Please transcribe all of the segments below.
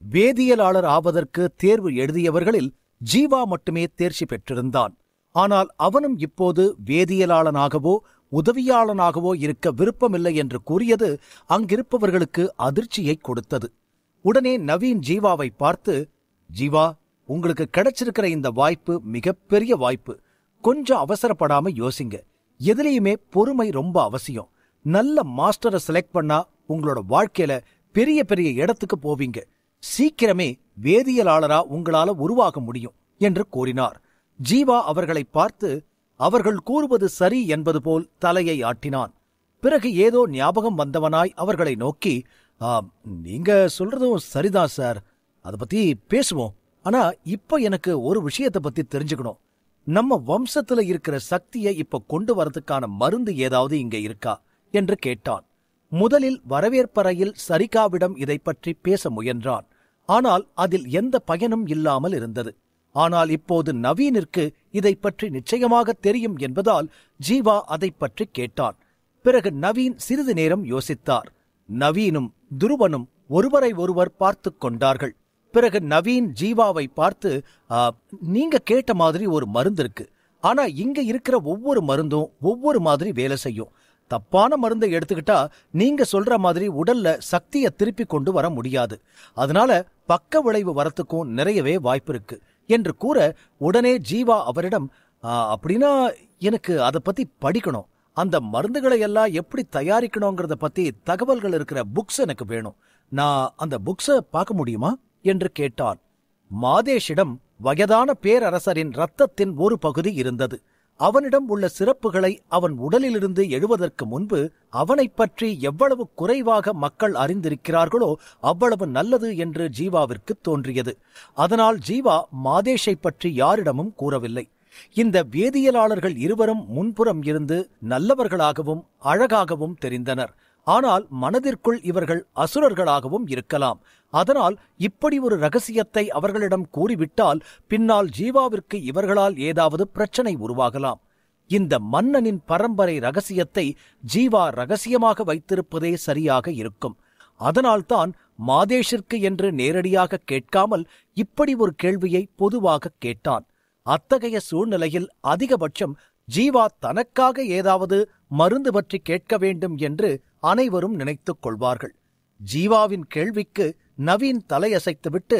வேதியியலாளர் ஆவதற்கு தேர்வு எழுதியவர்களில் ஜீவா மட்டுமே தேர்ச்சி பெற்றிருந்தான். ஆனால் அவனும் இப்போது வேதியியலாளனாகவோ உதவியாளனாகவோ இருக்க விருப்பமில்லை என்று கூறியது அங்கிருப்பவர்களுக்கு அதிர்ச்சியை கொடுத்தது. உடனே நவீன் ஜீவாவை பார்த்து, ஜீவா, உங்களுக்கு கிடைச்சிருக்கிற இந்த வாய்ப்பு மிகப்பெரிய வாய்ப்பு. கொஞ்சம் அவசரப்படாம யோசிங்க. எதுலேயுமே பொறுமை ரொம்ப அவசியம். நல்ல மாஸ்டரை செலக்ட் பண்ணா உங்களோட வாழ்க்கையில பெரிய பெரிய இடத்துக்கு போவீங்க. சீக்கிரமே வேதியியலாளரா உங்களால உருவாக முடியும் என்று கூறினார். ஜீவா அவர்களை பார்த்து அவர்கள் கூறுவது சரி என்பது போல் தலையை ஆட்டினான். பிறகு ஏதோ ஞாபகம் வந்தவனாய் அவர்களை நோக்கி, நீங்க சொல்றதும் சரிதான் சார், அதை பத்தி பேசுவோம். ஆனா இப்ப எனக்கு ஒரு விஷயத்தை பத்தி தெரிஞ்சுக்கணும். நம்ம வம்சத்துல இருக்கிற சக்தியை இப்ப கொண்டு வரதுக்கான மருந்து ஏதாவது இங்க இருக்கா என்று கேட்டான். முதலில் வரவேற்பறையில் சரிகாவிடம் இதை பற்றி பேச முயன்றான். ஆனால் அதில் எந்த பயனும் இல்லாமல் இருந்தது. ஆனால் இப்போது நவீனிற்கு இதை பற்றி நிச்சயமாக தெரியும் என்பதால் ஜீவா அதை பற்றி கேட்டான். பிறகு நவீன் சிறிது நேரம் யோசித்தார். நவீனும் துருவனும் ஒருவரை ஒருவர் பார்த்து கொண்டார்கள். பிறகு நவீன் ஜீவாவை பார்த்து, நீங்க கேட்ட மாதிரி ஒரு மருந்து இருக்கு. ஆனா இங்க இருக்கிற ஒவ்வொரு மருந்தும் ஒவ்வொரு மாதிரி வேலை செய்யும். தப்பான மருந்தை எடுத்துக்கிட்டா நீங்க சொல்ற மாதிரி உடல்ல சக்தியை திருப்பி கொண்டு வர முடியாது. அதனால பக்க விளைவு வரத்துக்கும் நிறையவே வாய்ப்பு இருக்கு என்று கூற, உடனே ஜீவா அவரிடம், அப்படின்னா எனக்கு அதை பத்தி படிக்கணும். அந்த மருந்துகளை எல்லாம் எப்படி தயாரிக்கணுங்கிறத பத்தி தகவல்கள் இருக்கிற புக்ஸ் எனக்கு வேணும். நான் அந்த புக்ஸ பார்க்க முடியுமா என்று கேட்டான். மாதேஷிடம் வயதான பேரரசரின் இரத்தத்தின் ஒரு பகுதி இருந்தது. அவனிடம் உள்ள சிறப்புகளை அவன் உடலிலிருந்து எழுவதற்கு முன்பு அவனைப் பற்றி எவ்வளவு குறைவாக மக்கள் அறிந்திருக்கிறார்களோ அவ்வளவு நல்லது என்று ஜீவாவிற்கு தோன்றியது. அதனால் ஜீவா மாதேஷை பற்றி யாரிடமும் கூறவில்லை. இந்த வேதியியலாளர்கள் இருவரும் முன்புறம் இருந்து நல்லவர்களாகவும் அழகாகவும் தெரிந்தனர். ஆனால் மனதிற்குள் இவர்கள் அசுரர்களாகவும் இருக்கலாம். அதனால் இப்படி ஒரு ரகசியத்தை அவர்களிடம் கூறிவிட்டால் பின்னால் ஜீவாவிற்கு இவர்களால் ஏதாவது பிரச்சனை உருவாகலாம். இந்த மன்னனின் பரம்பரை ரகசியத்தை ஜீவா ரகசியமாக வைத்திருப்பதே சரியாக இருக்கும். அதனால்தான் மாதேஷிற்கு என்று நேரடியாக கேட்காமல் இப்படி ஒரு கேள்வியை பொதுவாக கேட்டான். அத்தகைய சூழ்நிலையில் அதிகபட்சம் ஜீவா தனக்காக ஏதாவது மருந்து பற்றி கேட்க வேண்டும் என்று அனைவரும் நினைத்துக் கொள்வார்கள். ஜீவாவின் கேள்விக்கு நவீன் தலையசைத்துவிட்டு,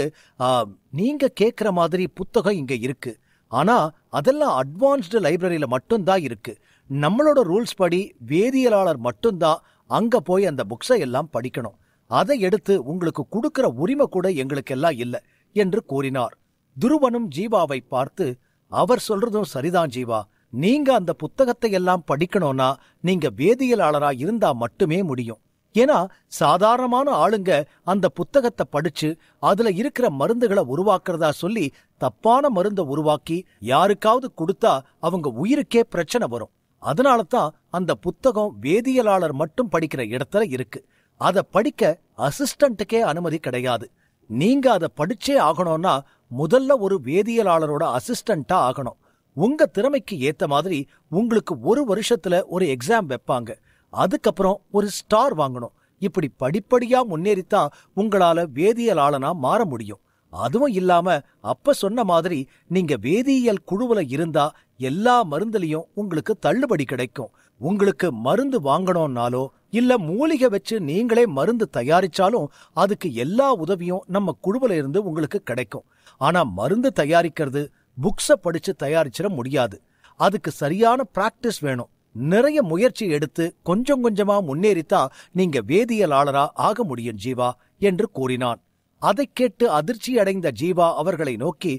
நீங்க கேட்கிற மாதிரி புத்தகம் இங்க இருக்கு. ஆனா அதெல்லாம் அட்வான்ஸ்டு லைப்ரரியில மட்டும்தான் இருக்கு. நம்மளோட ரூல்ஸ் படி வேதியியலாளர் மட்டும்தான் அங்க போய் அந்த புக்ஸை எல்லாம் படிக்கணும். அதை எடுத்து உங்களுக்கு கொடுக்கிற உரிமை கூட எங்களுக்கு எல்லாம் இல்ல என்று கூறினார். துருவனும் ஜீவாவை பார்த்து, அவர் சொல்றதும் சரிதான் ஜீவா. நீங்க அந்த புத்தகத்தை எல்லாம் படிக்கணும்னா நீங்க வேதியியலாளரா இருந்தா மட்டுமே முடியும். ஏன்னா சாதாரணமான ஆளுங்க அந்த புத்தகத்தை படிச்சு அதுல இருக்கிற மருந்துகளை உருவாக்குறதா சொல்லி தப்பான மருந்தை உருவாக்கி யாருக்காவது கொடுத்தா அவங்க உயிருக்கே பிரச்சனை வரும். அதனாலதான் அந்த புத்தகம் வேதியியலாளர் மட்டும் படிக்கிற இடத்துல இருக்கு. அதை படிக்க அசிஸ்டன்ட்டுக்கே அனுமதி கிடையாது. நீங்க அதை படிச்சே ஆகணும்னா முதல்ல ஒரு வேதியியலாளரோட அசிஸ்டண்டா ஆகணும். உங்க திறமைக்கு ஏத்த மாதிரி உங்களுக்கு ஒரு வருஷத்துல ஒரு எக்ஸாம் வைப்பாங்க. அதுக்கப்புறம் ஒரு ஸ்டார் வாங்கணும். இப்படி படிப்படியா முன்னேறித்தான் உங்களால வேதியியலாளனா மாற முடியும். அதுவும் இல்லாம அப்ப சொன்ன மாதிரி நீங்க வேதியியல் குழுவுல இருந்தா எல்லா மருந்துலயும் உங்களுக்கு தள்ளுபடி கிடைக்கும். உங்களுக்கு மருந்து வாங்கணும்னாலோ இல்ல மூலிகை வச்சு நீங்களே மருந்து தயாரிச்சாலும் அதுக்கு எல்லா உதவியும் நம்ம குழுவுல இருந்து உங்களுக்கு கிடைக்கும். ஆனா மருந்து தயாரிக்கிறது புக்ஸ படிச்சு தயாரிச்சிட முடியாது. அதுக்கு சரியான பிராக்டிஸ் வேணும். நிறைய முயற்சி எடுத்து கொஞ்சம் கொஞ்சமா முன்னேறித்தா நீங்க வேதியியலாளரா ஆக முடியும் ஜீவா என்று கூறினான். அதை கேட்டு அதிர்ச்சி அடைந்த ஜீவா அவர்களை நோக்கி,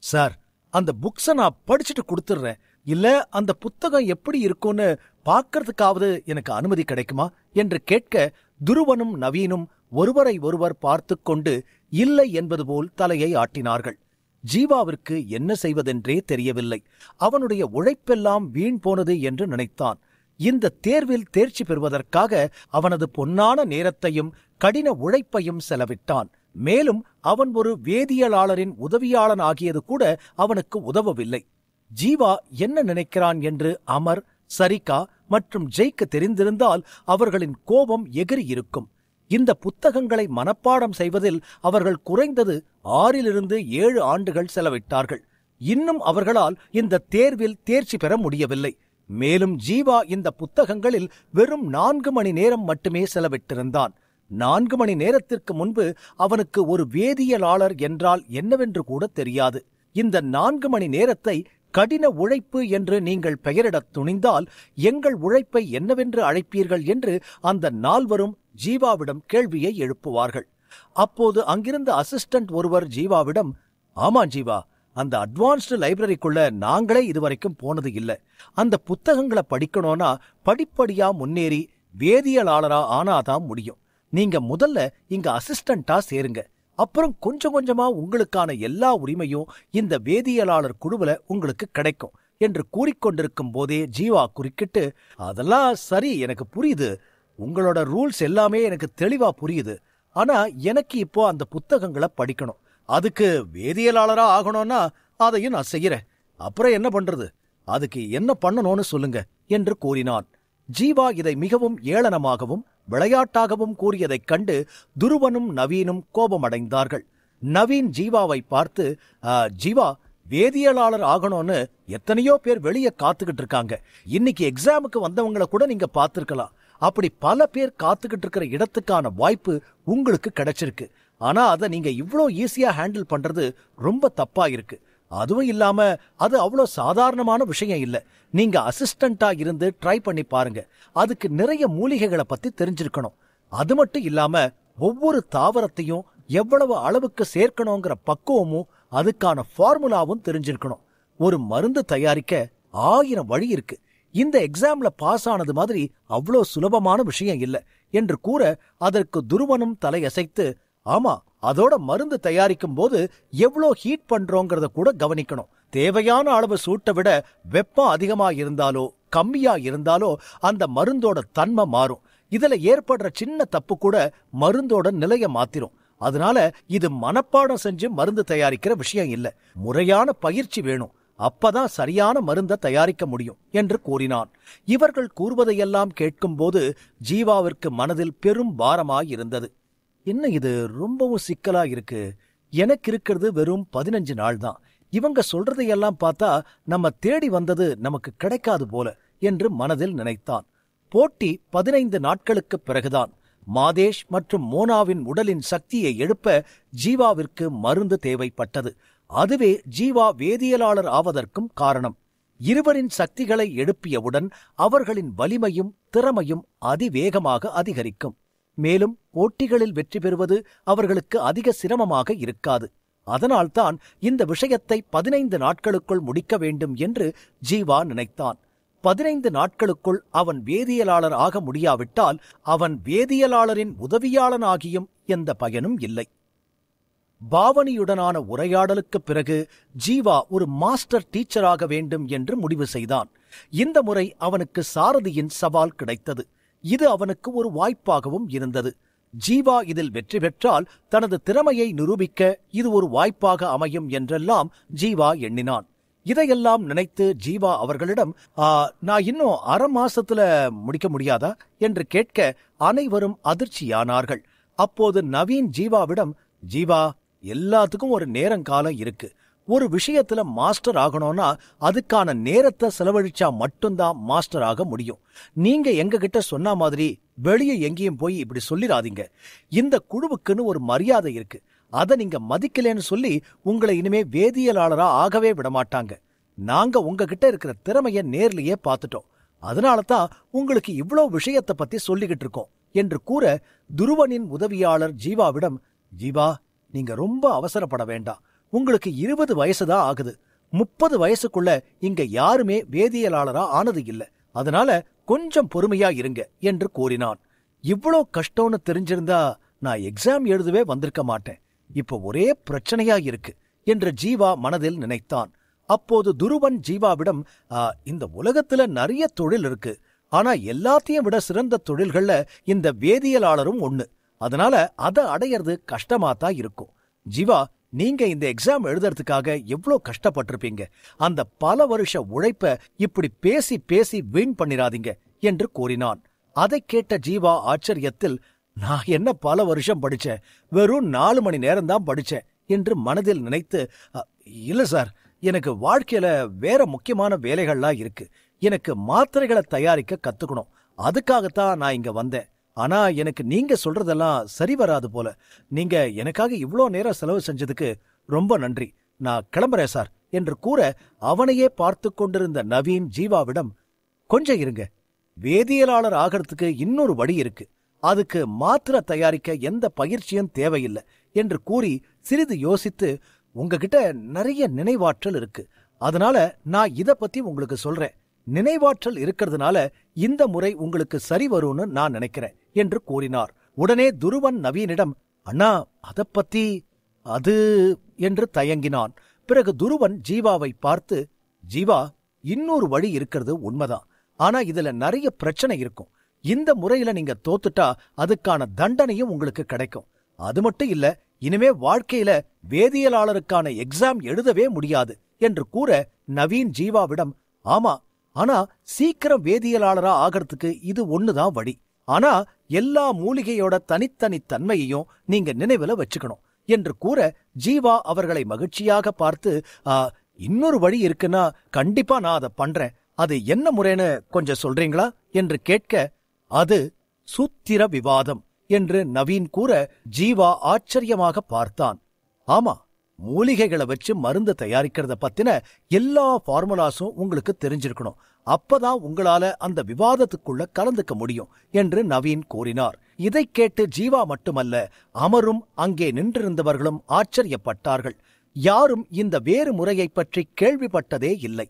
சார், அந்த புக்ஸ நான் படிச்சுட்டு கொடுத்துடுறேன். இல்ல அந்த புத்தகம் எப்படி இருக்கும்னு பார்க்கறதுக்காவது எனக்கு அனுமதி கிடைக்குமா என்று கேட்க, துருவனும் நவீனும் ஒருவரை ஒருவர் பார்த்து கொண்டு இல்லை என்பது போல் தலையை ஆட்டினார்கள். ஜீவாவிற்கு என்ன செய்வதென்றே தெரியவில்லை. அவனுடைய உழைப்பெல்லாம் வீண் போனது என்று நினைத்தான். இந்த தேர்வில் தேர்ச்சி பெறுவதற்காக அவனது பொன்னான நேரத்தையும் கடின உழைப்பையும் செலவிட்டான். மேலும் அவன் ஒரு வேதியியலாளரின் உதவியாளன் ஆகியது கூட அவனுக்கு உதவவில்லை. ஜீவா என்ன நினைக்கிறான் என்று அமர், சரிகா மற்றும் ஜெய்க்கு தெரிந்திருந்தால் அவர்களின் கோபம் எகிரி இருக்கும். இந்த புத்தகங்களை மனப்பாடம் செய்வதில் அவர்கள் குறைந்தது 6 to 7 ஆண்டுகள் செலவிட்டார்கள். இன்னும் அவர்களால் இந்த தேர்வில் தேர்ச்சி பெற முடியவில்லை. மேலும் ஜீவா இந்த புத்தகங்களில் வெறும் 4 மணி நேரம் மட்டுமே செலவிட்டிருந்தான். 4 மணி நேரத்திற்கு முன்பு அவனுக்கு ஒரு வேதியியலாளர் என்றால் என்னவென்று கூட தெரியாது. இந்த 4 மணி நேரத்தை கடின உழைப்பு என்று நீங்கள் பெயரிடத் துணிந்தால் எங்கள் உழைப்பை என்னவென்று அழைப்பீர்கள் என்று அந்த 4வரும் ஜீவாவிடம் கேள்வியை எழுப்புவார்கள். அப்போது அங்கிருந்த அசிஸ்டன்ட் ஒருவர் ஜீவாவிடம், ஆமா ஜீவா, அந்த அட்வான்ஸ்டு லைப்ரரிக்குள்ள நாங்களே இதுவரைக்கும் போனது இல்லை. அந்த புத்தகங்களை படிக்கணும்னா படிப்படியா முன்னேறி வேதியியலாளரா ஆனாதான் முடியும். நீங்க முதல்ல இங்க அசிஸ்டண்டா சேருங்க. அப்புறம் கொஞ்சம் கொஞ்சமா உங்களுக்கான எல்லா உரிமையும் இந்த வேதியியலாளர் குழுவுல உங்களுக்கு கிடைக்கும் என்று கூறிக்கொண்டிருக்கும் போதே ஜீவா குறுக்கிட்டு, அதெல்லாம் சரி, எனக்கு புரியுது, உங்களோட ரூல்ஸ் எல்லாமே எனக்கு தெளிவா புரியுது. ஆனா எனக்கு இப்போ அந்த புத்தகங்களை படிக்கணும். அதுக்கு வேதியியலாளரா ஆகணும்னா அதையும் நான் செய்யறேன். அப்புறம் என்ன பண்றது? அதுக்கு என்ன பண்ணணும்னு சொல்லுங்க என்று கூறினான். ஜீவா இதை மிகவும் ஏளனமாகவும் விளையாட்டாகவும் கூறியதைக் கண்டு துருவனும் நவீனும் கோபமடைந்தார்கள். நவீன் ஜீவாவை பார்த்து, ஜீவா, வேதியியலாளர் ஆகணும்னு எத்தனையோ பேர் வெளியே காத்துக்கிட்டு இருக்காங்க. இன்னைக்கு எக்ஸாமுக்கு வந்தவங்களை கூட நீங்க பார்த்திருக்கலாம். அப்படி பல பேர் காத்துக்கிட்டு இருக்கிற இடத்துக்கான வாய்ப்பு உங்களுக்கு கிடைச்சிருக்கு. ஆனா அதை நீங்க இவ்ளோ ஈஸியா ஹேண்டில் பண்றது ரொம்ப தப்பா இருக்கு. அதுவும் இல்லாம அது அவ்வளோ சாதாரணமான விஷயம் இல்ல. நீங்க அசிஸ்டண்டா இருந்து ட்ரை பண்ணி பாருங்க. அதுக்கு நிறைய மூலிகைகளை பத்தி தெரிஞ்சிருக்கணும். அது மட்டும் இல்லாம ஒவ்வொரு தாவரத்தையும் எவ்வளவு அளவுக்கு சேர்க்கணுங்கிற பக்குவமும் அதுக்கான ஃபார்முலாவும் தெரிஞ்சிருக்கணும். ஒரு மருந்து தயாரிக்க 1000 வழி இருக்கு. இந்த எக்ஸாம்ல பாஸ் ஆனது மாதிரி அவ்வளோ சுலபமான விஷயம் இல்ல என்று கூற அதற்கு துருவனும் தலையசைத்து, ஆமா, அதோட மருந்து தயாரிக்கும் போது எவ்வளோ ஹீட் பண்றோங்கிறத கூட கவனிக்கணும். தேவையான அளவு சூட்டை விட வெப்பம் அதிகமா இருந்தாலோ கம்மியா இருந்தாலோ அந்த மருந்தோட தன்மை மாறும். இதுல ஏற்படுற சின்ன தப்பு கூட மருந்தோட நிலைய மாத்திரும். அதனால இது மனப்பாடம் செஞ்சு மருந்து தயாரிக்கிற விஷயம் இல்ல. முறையான பயிற்சி வேணும். அப்பதான் சரியான மருந்தை தயாரிக்க முடியும் என்று கூறினான். இவர்கள் கூறுவதையெல்லாம் கேட்கும்போது ஜீவாவிற்கு மனதில் பெரும் பாரமாயிருந்தது. என்ன இது ரொம்பவும் சிக்கலா இருக்கு. எனக்கு இருக்கிறது வெறும் 15 நாள் தான். இவங்க சொல்றதையெல்லாம் பார்த்தா நம்ம தேடி வந்தது நமக்கு கிடைக்காது போல என்று மனதில் நினைத்தான். போட்டி 15 நாட்களுக்கு பிறகுதான். மாதேஷ் மற்றும் மோனாவின் உடலின் சக்தியை எழுப்ப ஜீவாவிற்கு மருந்து தேவைப்பட்டது. அதுவே ஜீவா வேதியியலாளர் ஆவதற்கும் காரணம். இருவரின் சக்திகளை எழுப்பியவுடன் அவர்களின் வலிமையும் திறமையும் அதிவேகமாக அதிகரிக்கும். மேலும் போட்டிகளில் வெற்றி பெறுவது அவர்களுக்கு அதிக சிரமமாக இருக்காது. அதனால்தான் இந்த விஷயத்தை 15 நாட்களுக்குள் முடிக்க வேண்டும் என்று ஜீவா நினைத்தான். 15 நாட்களுக்குள் அவன் வேதியியலாளர் ஆக முடியாவிட்டால் அவன் வேதியியலாளரின் உதவியாளனாகியும் எந்த பயனும் இல்லை. பாவனியுடனான உரையாடலுக்குப் பிறகு ஜீவா ஒரு மாஸ்டர் டீச்சராக வேண்டும் என்று முடிவு செய்தான். இந்த முறை அவனுக்கு சாரதியின் சவால் கிடைத்தது. இது அவனுக்கு ஒரு வாய்ப்பாகவும் இருந்தது. ஜீவா இதில் வெற்றி பெற்றால் தனது திறமையை நிரூபிக்க இது ஒரு வாய்ப்பாக அமையும் என்றெல்லாம் ஜீவா எண்ணினான். இதையெல்லாம் நினைத்து ஜீவா அவர்களிடம், நான் இன்னும் 1/2 மாசத்துல முடிக்க முடியாதா என்று கேட்க அனைவரும் அதிர்ச்சியானார்கள். அப்போது நவீன் ஜீவாவிடம், ஜீவா, எல்லாத்துக்கும் ஒரு நேரங்காலம் இருக்கு. ஒரு விஷயத்துல மாஸ்டர் ஆகணும்னா அதுக்கான நேரத்தை செலவழிச்சா மட்டும்தான் மாஸ்டர் ஆக முடியும். நீங்க எங்ககிட்ட சொன்ன மாதிரி வெளியே எங்கேயும் போய் இப்படி சொல்லிடாதீங்க. இந்த குழுவுக்குன்னு ஒரு மரியாதை இருக்கு. அதை நீங்க மதிக்கலன்னு சொல்லி உங்களை இனிமே வேதியியலாளரா ஆகவே விடமாட்டாங்க. நாங்க உங்ககிட்ட இருக்கிற திறமைய நேர்லயே பார்த்துட்டோம். அதனாலதான் உங்களுக்கு இவ்வளோ விஷயத்தை பத்தி சொல்லிக்கிட்டு இருக்கோம் என்று கூற துருவனின் உதவியாளர் ஜீவாவிடம், ஜீவா, நீங்க ரொம்ப அவசரப்பட வேண்டாம். உங்களுக்கு 20 வயசுதான் ஆகுது. 30 வயசுக்குள்ள இங்க யாருமே வேதியியலாளரா ஆனது இல்ல. அதனால கொஞ்சம் பொறுமையா இருங்க என்று கூறினான். இவ்வளோ கஷ்டம்னு தெரிஞ்சிருந்தா நான் எக்ஸாம் எழுதவே வந்திருக்க மாட்டேன். இப்ப ஒரே பிரச்சனையா இருக்கு என்று ஜீவா மனதில் நினைத்தான். அப்போது துருவன் ஜீவாவிடம், இந்த உலகத்துல நிறைய தொழில் இருக்கு. ஆனா எல்லாத்தையும் விட சிறந்த தொழில்கள்ல இந்த வேதியியலாளரும் ஒண்ணு. அதனால அதை அடையிறது கஷ்டமாத்தான் இருக்கும். ஜீவா, நீங்க இந்த எக்ஸாம் எழுதுறதுக்காக எவ்வளோ கஷ்டப்பட்டிருப்பீங்க. அந்த பல வருஷ உழைப்ப இப்படி பேசி பேசி வீண் பண்ணிராதீங்க என்று கூறினான். அதை கேட்ட ஜீவா ஆச்சரியத்தில், நான் என்ன பல வருஷம் படிச்சேன், வெறும் 4 மணி நேரம் தான் படிச்சேன் என்று மனதில் நினைத்து, இல்ல சார், எனக்கு வாழ்க்கையில வேற முக்கியமான வேலைகள்லாம் இருக்கு. எனக்கு மாத்திரைகளை தயாரிக்க கத்துக்கணும். அதுக்காகத்தான் நான் இங்க வந்தேன். ஆனா எனக்கு நீங்க சொல்றதெல்லாம் சரி வராது போல. நீங்க எனக்காக இவ்ளோ நேரம் செலவு செஞ்சதுக்கு ரொம்ப நன்றி. நான் கிளம்புறேன் சார் என்று கூற, அவனையே பார்த்து கொண்டிருந்த நவீன் ஜீவாவிடம், கொஞ்சம் இருங்க, வேதியியலாளர் ஆகிறதுக்கு இன்னொரு வழி இருக்கு. அதுக்கு மாத்திரை தயாரிக்க எந்த பயிற்சியும் தேவையில்லை என்று கூறி சிறிது யோசித்து, உங்ககிட்ட நிறைய நினைவாற்றல் இருக்கு, அதனால நான் இத பத்தி உங்களுக்கு சொல்றேன். நினைவாற்றல் இருக்கிறதுனால இந்த முறை உங்களுக்கு சரி வரும்னு நான் நினைக்கிறேன் என்று கூறினார். உடனே துருவன் நவீனிடம், அண்ணா அதப்பத்தி அது என்று தயங்கினான். பிறகு துருவன் ஜீவாவை பார்த்து, ஜீவா, இன்னொரு வழி இருக்கிறது உண்மைதான். ஆனா இதுல நிறைய பிரச்சனை இருக்கும். இந்த முறையில நீங்க தோத்துட்டா அதுக்கான தண்டனையும் உங்களுக்கு கிடைக்கும். அது மட்டும் இல்ல, இனிமே வாழ்க்கையில வேதியியலாளருக்கான எக்ஸாம் எழுதவே முடியாது என்று கூற, நவீன் ஜீவாவிடம், ஆமா, ஆனா சீக்கிரம் வேதியியலாளரா ஆகிறதுக்கு இது ஒண்ணுதான் வழி. ஆனா எல்லா மூலிகையோட தனித்தனி தன்மையையும் நீங்க நினைவுல வச்சுக்கணும் என்று கூற, ஜீவா அவர்களை மகிழ்ச்சியாக பார்த்து, இன்னொரு வழி இருக்குன்னா கண்டிப்பா நான் அதை பண்றேன். அது என்ன முறைன்னு கொஞ்சம் சொல்றீங்களா என்று கேட்க, அது சூத்திர விவாதம் என்று நவீன் கூற, ஜீவா ஆச்சரியமாக பார்த்தான். ஆமா, மூலிகைகளை வச்சு மருந்து தயாரிக்கிறத பத்தின எல்லா ஃபார்முலாஸும் உங்களுக்கு தெரிஞ்சிருக்கணும். அப்பதான் உங்களால அந்த விவாதத்துக்குள்ள கலந்துக்க முடியும் என்று நவீன் கூறினார். இதை கேட்டு ஜீவா மட்டுமல்ல, அமரும் அங்கே நின்றிருந்தவர்களும் ஆச்சரியப்பட்டார்கள். யாரும் இந்த வேறு முறையை பற்றி கேள்விப்பட்டதே இல்லை.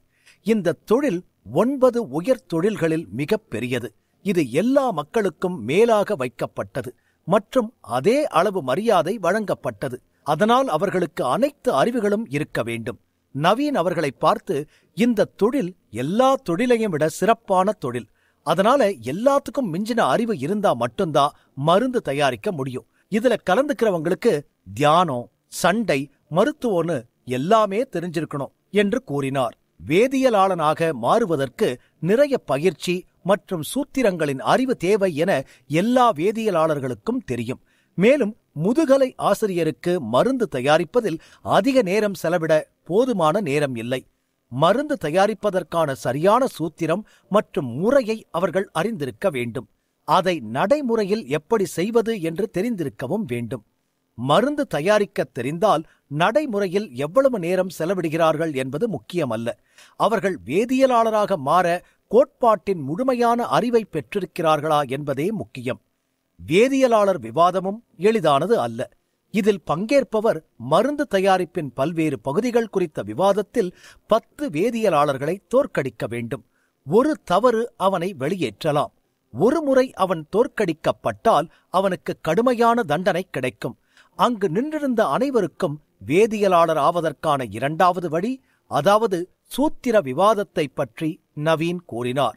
இந்த தொழில் 9 உயர் தொழில்களில் மிக பெரியது. இது எல்லா மக்களுக்கும் மேலாக வைக்கப்பட்டது மற்றும் அதே அளவு மரியாதை வழங்கப்பட்டது. அதனால் அவர்களுக்கு அனைத்து அறிவுகளும் இருக்க வேண்டும். நவீன் அவர்களை பார்த்து, இந்த தொழில் எல்லா தொழிலையும் விட சிறப்பான தொழில். அதனால எல்லாத்துக்கும் மிஞ்சின அறிவு இருந்தா மட்டும்தான் மருந்து தயாரிக்க முடியும். இதுல கலந்துக்கிறவங்களுக்கு தியானம், சண்டை, மருத்துவம்னு எல்லாமே தெரிஞ்சிருக்கணும் என்று கூறினார். வேதியியலாளனாக மாறுவதற்கு நிறைய பயிற்சி மற்றும் சூத்திரங்களின் அறிவு தேவை என எல்லா வேதியியலாளர்களுக்கும் தெரியும். மேலும் முதுகலை ஆசிரியருக்கு மருந்து தயாரிப்பதில் அதிக நேரம் செலவிட போதுமான நேரம் இல்லை. மருந்து தயாரிப்பதற்கான சரியான சூத்திரம் மற்றும் முறையை அவர்கள் அறிந்திருக்க வேண்டும். அதை நடைமுறையில் எப்படி செய்வது என்று தெரிந்திருக்கவும் வேண்டும். மருந்து தயாரிக்க தெரிந்தால் நடைமுறையில் எவ்வளவு நேரம் செலவிடுகிறார்கள் என்பது முக்கியமல்ல. அவர்கள் வேதியியலாளராக மாற கோட்பாட்டின் முழுமையான அறிவை பெற்றிருக்கிறார்களா என்பதே முக்கியம். வேதியியலாளர் விவாதமும் எளிதானது அல்ல. இதில் பங்கேற்பவர் மருந்து தயாரிப்பின் பல்வேறு பகுதிகள் குறித்த விவாதத்தில் 10 வேதியியலாளர்களை தோற்கடிக்க வேண்டும். ஒரு தவறு அவனை வெளியேற்றலாம். ஒரு முறை அவன் தோற்கடிக்கப்பட்டால் அவனுக்கு கடுமையான தண்டனை கிடைக்கும். அங்கு நின்றிருந்த அனைவருக்கும் வேதியியலாளர் ஆவதற்கான 2வது வழி, அதாவது சூத்திர விவாதத்தை பற்றி நவீன் கூறினார்.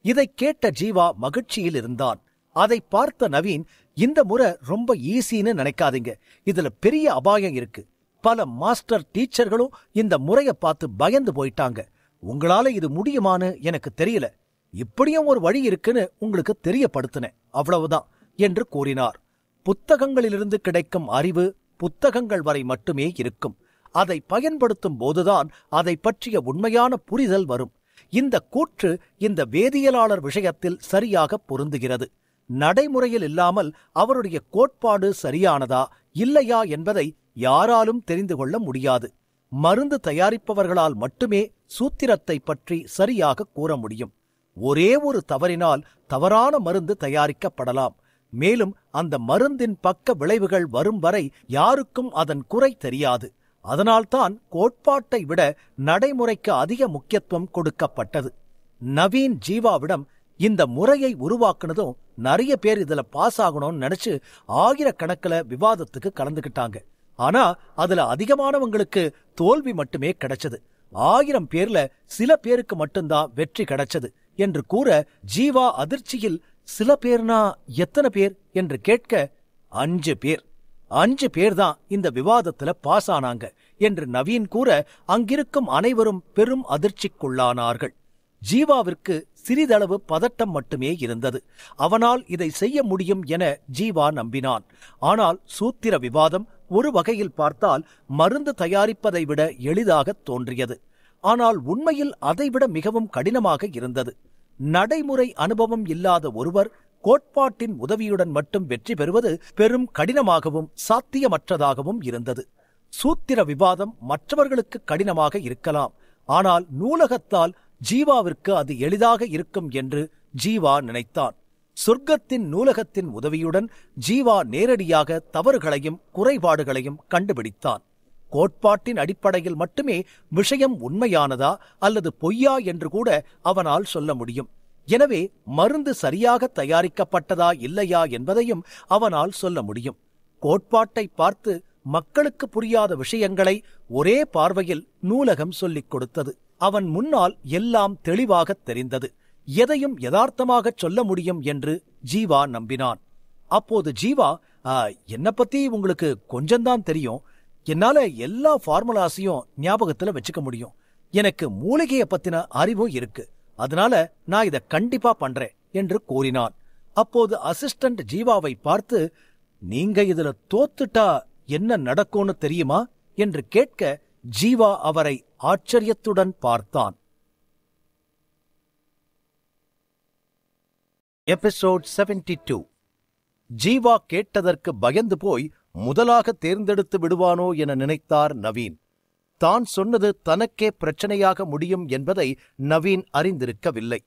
இதைக் கேட்ட ஜீவா மகிழ்ச்சியில் இருந்தான். அதை பார்த்த நவீன், இந்த முறை ரொம்ப ஈஸின்னு நினைக்காதீங்க, இதுல பெரிய அபாயம் இருக்கு. பல மாஸ்டர் டீச்சர்களும் இந்த முறைய பார்த்து பயந்து போயிட்டாங்க. உங்களால இது முடியுமான்னு எனக்கு தெரியல. இப்படியும் ஒரு வழி இருக்குன்னு உங்களுக்கு தெரியப்படுத்தினேன், அவ்வளவுதான் என்று கூறினார். புத்தகங்களிலிருந்து கிடைக்கும் அறிவு புத்தகங்கள் வரை மட்டுமே இருக்கும். அதை பயன்படுத்தும் போதுதான் அதை பற்றிய உண்மையான புரிதல் வரும். இந்த கூற்று இந்த வேதியியலாளர் விஷயத்தில் சரியாக பொருந்துகிறது. நடைமுறையில் இல்லாமல் அவருடைய கோட்பாடு சரியானதா இல்லையா என்பதை யாராலும் தெரிந்து கொள்ள முடியாது. மருந்து தயாரிப்பவர்களால் மட்டுமே சூத்திரத்தை பற்றி சரியாக கூற முடியும். ஒரே ஒரு தவறினால் தவறான மருந்து தயாரிக்கப்படலாம். மேலும் அந்த மருந்தின் பக்க விளைவுகள் வரும் வரை யாருக்கும் அதன் குறை தெரியாது. அதனால்தான் கோட்பாட்டை விட நடைமுறைக்கு அதிக முக்கியத்துவம் கொடுக்கப்பட்டது. நவீன் ஜீவாவிடம், இந்த முறையை உருவாக்குனதும் நிறைய பேர் இதுல பாஸ் ஆகணும்னு நினைச்சு ஆயிரக்கணக்கில் விவாதத்துக்கு கலந்துகிட்டாங்க. ஆனா அதுல அதிகமானவங்களுக்கு தோல்வி மட்டுமே கிடைச்சது. 1000 பேர்ல சில பேருக்கு மட்டும்தான் வெற்றி கிடைச்சது என்று கூற, ஜீவா அதிர்ச்சியில், சில பேர்னா எத்தனை பேர் என்று கேட்க, 5 பேர். 5 பேர்தான் இந்த விவாதத்துல பாஸ் ஆனாங்க என்று நவீன் கூற, அங்கிருக்கும் அனைவரும் பெரும் அதிர்ச்சிக்குள்ளானார்கள். ஜீவாவிற்கு சிறிதளவு பதட்டம் மட்டுமே இருந்தது. அவனால் இதை செய்ய முடியும் என ஜீவா நம்பினான். ஆனால் சூத்திர விவாதம் ஒரு வகையில் பார்த்தால் மருந்து தயாரிப்பதை விட எளிதாக தோன்றியது. ஆனால் உண்மையில் அதைவிட மிகவும் கடினமாக இருந்தது. நடைமுறை அனுபவம் இல்லாத ஒருவர் கோட்பாட்டின் உதவியுடன் மட்டும் வெற்றி பெறுவது பெரும் கடினமாகவும் சாத்தியமற்றதாகவும் இருந்தது. சூத்திர விவாதம் மற்றவர்களுக்கு கடினமாக இருக்கலாம், ஆனால் நூலகத்தால் ஜீவாவிற்கு அது எளிதாக இருக்கும் என்று ஜீவா நினைத்தான். சொர்க்கத்தின் நூலகத்தின் உதவியுடன் ஜீவா நேரடியாக தவறுகளையும் குறைபாடுகளையும் கண்டுபிடித்தான். கோட்பாட்டின் அடிப்படையில் மட்டுமே விஷயம் உண்மையானதா அல்லது பொய்யா என்று கூட அவனால் சொல்ல முடியும். எனவே மருந்து சரியாக தயாரிக்கப்பட்டதா இல்லையா என்பதையும் அவனால் சொல்ல முடியும். கோட்பாட்டை பார்த்து மக்களுக்கு புரியாத விஷயங்களை ஒரே பார்வையில் நூலகம் சொல்லிக் கொடுத்தது. அவன் முன்னால் எல்லாம் தெளிவாக தெரிந்தது. எதையும் யதார்த்தமாக சொல்ல முடியும் என்று ஜீவா நம்பினான். அப்போது ஜீவா, என்ன பத்தி உங்களுக்கு கொஞ்சம்தான் தெரியும், என்னால எல்லா ஃபார்முலாஸையும் ஞாபகத்துல வச்சுக்க முடியும், எனக்கு மூலிகைய பத்தின அறிவும் இருக்கு, அதனால நான் இத கண்டிப்பா பண்றேன் என்று கூறினான். அப்போது அசிஸ்டன்ட் ஜீவாவை பார்த்து, நீங்க இதுல தோத்துட்டா என்ன நடக்கும்னு தெரியுமா என்று கேட்க ஜீவா அவரை ஆச்சரியத்துடன் பார்த்தான். எபிசோட் 72. ஜீவா கேட்டதற்கு பயந்து போய் முதலாக தேர்ந்தெடுத்து விடுவானோ என நினைத்தார் நவீன். தான் சொன்னது தனக்கே பிரச்சனையாக முடியும் என்பதை நவீன் அறிந்திருக்கவில்லை.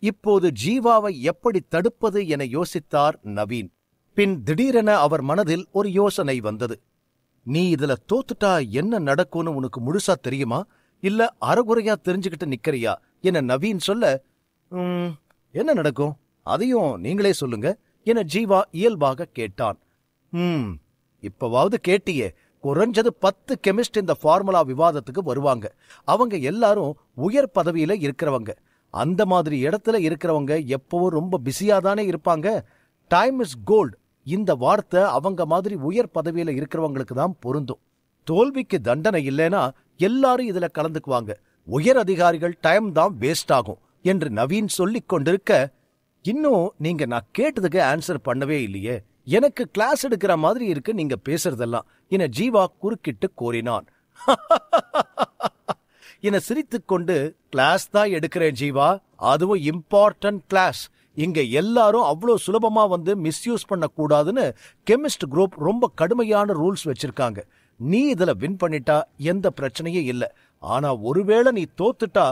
இப்போது ஜீவாவை எப்படி தடுப்பது என யோசித்தார் நவீன். பின் திடீரென அவர் மனதில் ஒரு யோசனை வந்தது. நீ இதுல தோத்துட்டா என்ன நடக்கும்னு உனக்கு முழுசா தெரியுமா, இல்ல அறகுறையா தெரிஞ்சுக்கிட்டு நிக்கிறியா என நவீன் சொல்ல, என்ன நடக்கும் அதையும் நீங்களே சொல்லுங்க என ஜீவா இயல்பாக கேட்டான். இப்பவாவது கேட்டியே, குறைஞ்சது 10 கெமிஸ்ட் இந்த ஃபார்முலா விவாதத்துக்கு வருவாங்க. அவங்க எல்லாரும் உயர் பதவியில இருக்கிறவங்க. அந்த மாதிரி இடத்துல இருக்கிறவங்க எப்பவும் ரொம்ப பிஸியாதானே இருப்பாங்க. Time is gold. இந்த வார்த்தை அவங்க மாதிரி உயர் பதவியில இருக்கிறவங்களுக்கு தான் பொருந்தும். தோல்விக்கு தண்டனை இல்லைனா எல்லாரும் இதுல கலந்துக்குவாங்க. உயர் அதிகாரிகள் டைம் தான் வேஸ்ட் ஆகும் என்று நவீன் சொல்லிக் கொண்டிருக்க, இன்னும் நீங்க நான் கேட்டதுக்கு ஆன்சர் பண்ணவே இல்லையே, எனக்கு கிளாஸ் எடுக்கிற மாதிரி இருக்கு நீங்க பேசுறதெல்லாம் என ஜீவா குறுக்கிட்டு கோரினான். என சிரித்துக்கொண்டு, கிளாஸ் தான் எடுக்கிறேன் ஜீவா, அதுவும் இம்பார்ட்டன்ட் கிளாஸ். இங்க எல்லாரும் அவ்வளோ சுலபமா வந்து மிஸ்யூஸ் பண்ணக்கூடாதுன்னு கெமிஸ்ட் குரூப் ரொம்ப கடுமையான ரூல்ஸ் வச்சிருக்காங்க. நீ இதுல வின் பண்ணிட்டா எந்த பிரச்சனையும் இல்ல. ஆனா ஒருவேளை நீ தோத்துட்டா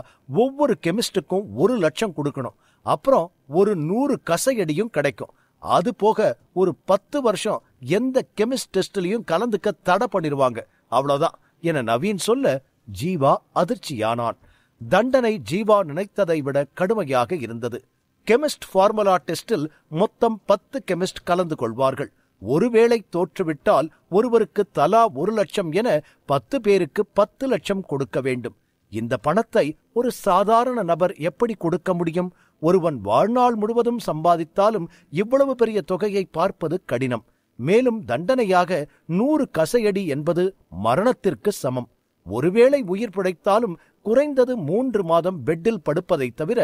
ஒவ்வொரு கெமிஸ்டுக்கும் 1 லட்சம் கொடுக்கணும். அப்புறம் ஒரு 100 கசையடியும் கிடைக்கும். அது போக ஒரு 10 வருஷம் எந்த கெமிஸ்ட் டெஸ்ட்லயும் கலந்துக்க தடை பண்ணிருவாங்க. அவ்வளவுதான் என நவீன் சொல்ல ஜீவா அதிர்ச்சியானான். தண்டனை ஜீவா நினைத்ததை விட கடுமையாக இருந்தது. கெமிஸ்ட் ஃபார்முலா டெஸ்டில் மொத்தம் 10 கெமிஸ்ட் கலந்து கொள்வார்கள். ஒருவேளை தோற்றுவிட்டால் ஒருவருக்கு தலா 1 லட்சம் என 10 பேருக்கு 10 லட்சம் கொடுக்க வேண்டும். இந்த பணத்தை ஒரு சாதாரண நபர் எப்படி கொடுக்க முடியும்? ஒருவன் வாழ்நாள் முழுவதும் சம்பாதித்தாலும் இவ்வளவு பெரிய தொகையை பார்ப்பது கடினம். மேலும் தண்டனையாக 100 கசையடி என்பது மரணத்திற்கு சமம். ஒருவேளை உயிர் பிழைத்தாலும் குறைந்தது 3 மாதம் பெட்டில் படுப்பதை தவிர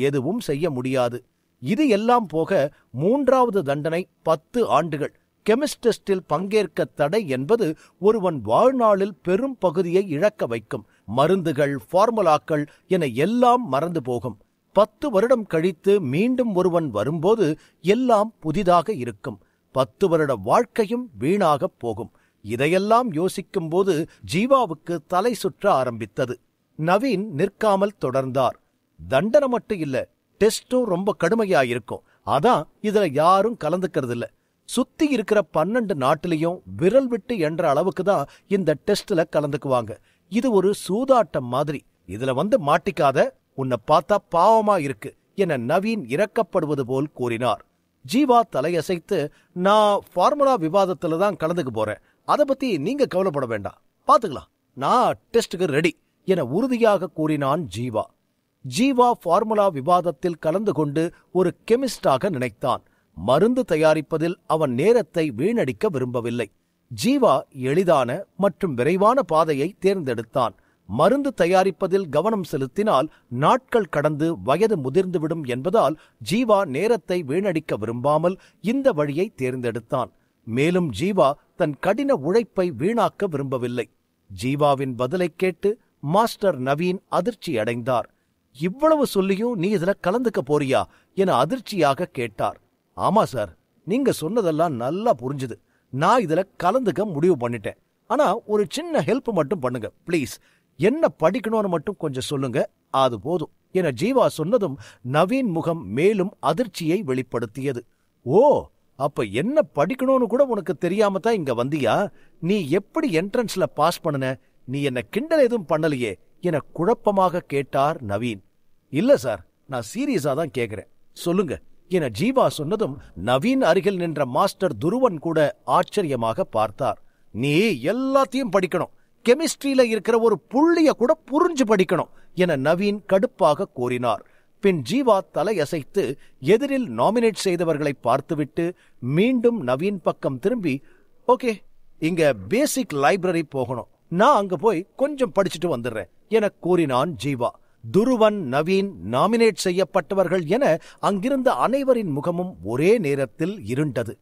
எதுவும் செய்ய முடியாது. இது எல்லாம் போக 3வது தண்டனை 10 ஆண்டுகள். கெமிஸ்ட் டெஸ்டில் பங்கேற்க தடை என்பது ஒருவன் வாழ்நாளில் பெரும் பகுதியை இழக்க வைக்கும். மருந்துகள், ஃபார்முலாக்கள் என எல்லாம் மறந்து போகும். 10 வருடம் கழித்து மீண்டும் ஒருவன் வரும்போது எல்லாம் புதிதாக இருக்கும். 10 வருட வாழ்க்கையும் வீணாகப் போகும். இதையெல்லாம் யோசிக்கும்போது ஜீவாவுக்கு தலை சுற்ற ஆரம்பித்தது. நவீன் நிற்காமல் தொடர்ந்தார். தண்டனை மட்டும் இல்ல, டெஸ்டும் ரொம்ப கடுமையாயிருக்கும். அதான் இதுல யாரும் கலந்துக்கிறது இல்ல. சுத்தி இருக்கிற 12 நாட்டிலையும் விரல் விட்டு என்ற அளவுக்கு தான் இந்த டெஸ்ட்ல கலந்துக்குவாங்க. இது ஒரு சூதாட்டம் மாதிரி. இதுல வந்து மாட்டிக்காத, உன்னை பார்த்தா பாவமா இருக்கு என நவீன் இரக்கப்படுவது போல் கூறினார். ஜீவா தலையசைத்து, நான் ஃபார்முலா விவாதத்துல தான் கலந்துக்க போறேன், அதை பத்தி நீங்க கவலைப்பட வேண்டாம், பாத்துக்கலாம், நான் டெஸ்டுக்கு ரெடி என உறுதியாக கூறினான் ஜீவா. ஜீவா ஃபார்முலா விவாதத்தில் கலந்து கொண்டு ஒரு கெமிஸ்டாக நினைத்தான். மருந்து தயாரிப்பதில் அவன் நேரத்தை வீணடிக்க விரும்பவில்லை. ஜீவா எளிதான மற்றும் விரைவான பாதையை தேர்ந்தெடுத்தான். மருந்து தயாரிப்பதில் கவனம் செலுத்தினால் நாட்கள் கடந்து வயது முதிர்ந்துவிடும் என்பதால் ஜீவா நேரத்தை வீணடிக்க விரும்பாமல் இந்த வழியை தேர்ந்தெடுத்தான். மேலும் ஜீவா தன் கடின உழைப்பை வீணாக்க விரும்பவில்லை. ஜீவாவின் பதிலை கேட்டு மாஸ்டர் நவீன் அதிர்ச்சி அடைந்தார். இவ்வளவு சொல்லியும் நீ இதுல கலந்துக்க போறியா என அதிர்ச்சியாக கேட்டார். ஆமா சார், நீங்க சொன்னதெல்லாம் நல்லா புரிஞ்சுது. நான் இதுல கலந்துக்க முடிவு பண்ணிட்டேன். ஆனா ஒரு சின்ன ஹெல்ப் மட்டும் பண்ணுங்க ப்ளீஸ். என்ன படிக்கணும்னு மட்டும் கொஞ்சம் சொல்லுங்க, அது போதும் என ஜீவா சொன்னதும் நவீன் முகம் மேலும் அதிர்ச்சியை வெளிப்படுத்தியது. ஓ, அப்ப என்ன படிக்கணும்னு கூட உனக்கு தெரியாம தான் இங்க வந்தியா? நீ எப்படி என்ட்ரன்ஸ்ல பாஸ் பண்ணுன? நீ என்ன கிண்டல் எதுவும் பண்ணலையே என குழப்பமாக கேட்டார் நவீன். இல்ல சார், நான் சீரியஸா தான் கேக்குறேன், சொல்லுங்க என ஜீவா சொன்னதும் நவீன் அருகில் நின்ற மாஸ்டர் துருவன் கூட ஆச்சரியமாக பார்த்தார். நீ எல்லாத்தையும் படிக்கணும், கெமிஸ்ட்ரியில இருக்கிற ஒரு புள்ளிய கூட புரிஞ்சு படிக்கணும் என நவீன் கடுப்பாக கூறினார். பின் ஜீவா தலையசைத்து எதிரில் நாமினேட் செய்தவர்களை பார்த்துவிட்டு மீண்டும் நவீன் பக்கம் திரும்பி, ஓகே, இங்க பேசிக் லைப்ரரி போகணும், நான் அங்க போய் கொஞ்சம் படிச்சுட்டு வந்துடுறேன் என கூறினான் ஜீவா. துருவன், நவீன், நாமினேட் செய்யப்பட்டவர்கள் என அங்கிருந்த அனைவரின் முகமும் ஒரே நேரத்தில் இருண்டது.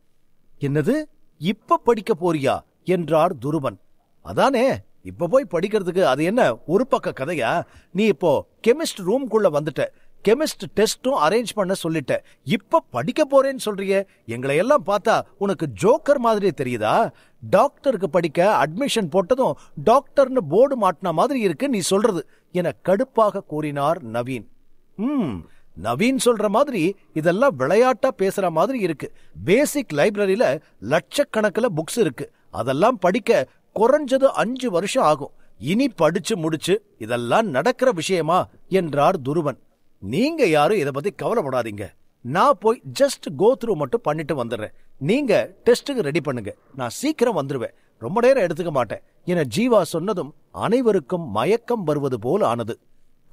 என்னது, இப்ப படிக்க போறியா என்றார் துருவன். அதானே, இப்ப போய் படிக்கிறதுக்கு அது என்ன ஒரு பக்க கதையா? நீ இப்போ கெமிஸ்ட் ரூம்குள்ள வந்துட்ட, கெமிஸ்ட் டெஸ்டும் அரேஞ்ச் பண்ண சொல்லிட்ட, இப்ப படிக்க போறேன்னு சொல்றியே. எங்களை எல்லாம் பார்த்தா உனக்கு ஜோக்கர் மாதிரி தெரியுதா? டாக்டருக்கு படிக்க அட்மிஷன் போட்டதும் டாக்டர்னு போர்டு மாட்டின மாதிரி இருக்கு நீ சொல்றது என கடுப்பாக கூறினார் நவீன். நவீன் சொல்ற மாதிரி இதெல்லாம் விளையாட்டா பேசுற மாதிரி இருக்கு. பேசிக் லைப்ரரியில லட்சக்கணக்கில் புக்ஸ் இருக்கு, அதெல்லாம் படிக்க குறைஞ்சது 5 வருஷம் ஆகும். இனி படிச்சு முடிச்சு இதெல்லாம் நடக்கிற விஷயமா என்றார் துருவன். நீங்க யாரும் இதை பத்தி கவலைப்படாதீங்க, நான் போய் ஜஸ்ட் கோ த்ரூ மட்டும் பண்ணிட்டு வந்துடுறேன். நீங்க டெஸ்டுக்கு ரெடி பண்ணுங்க, நான் சீக்கிரம் வந்துருவேன், ரொம்ப நேரம் எடுத்துக்க மாட்டேன் என ஜீவா சொன்னதும் அனைவருக்கும் மயக்கம் வருவது போல் ஆனது.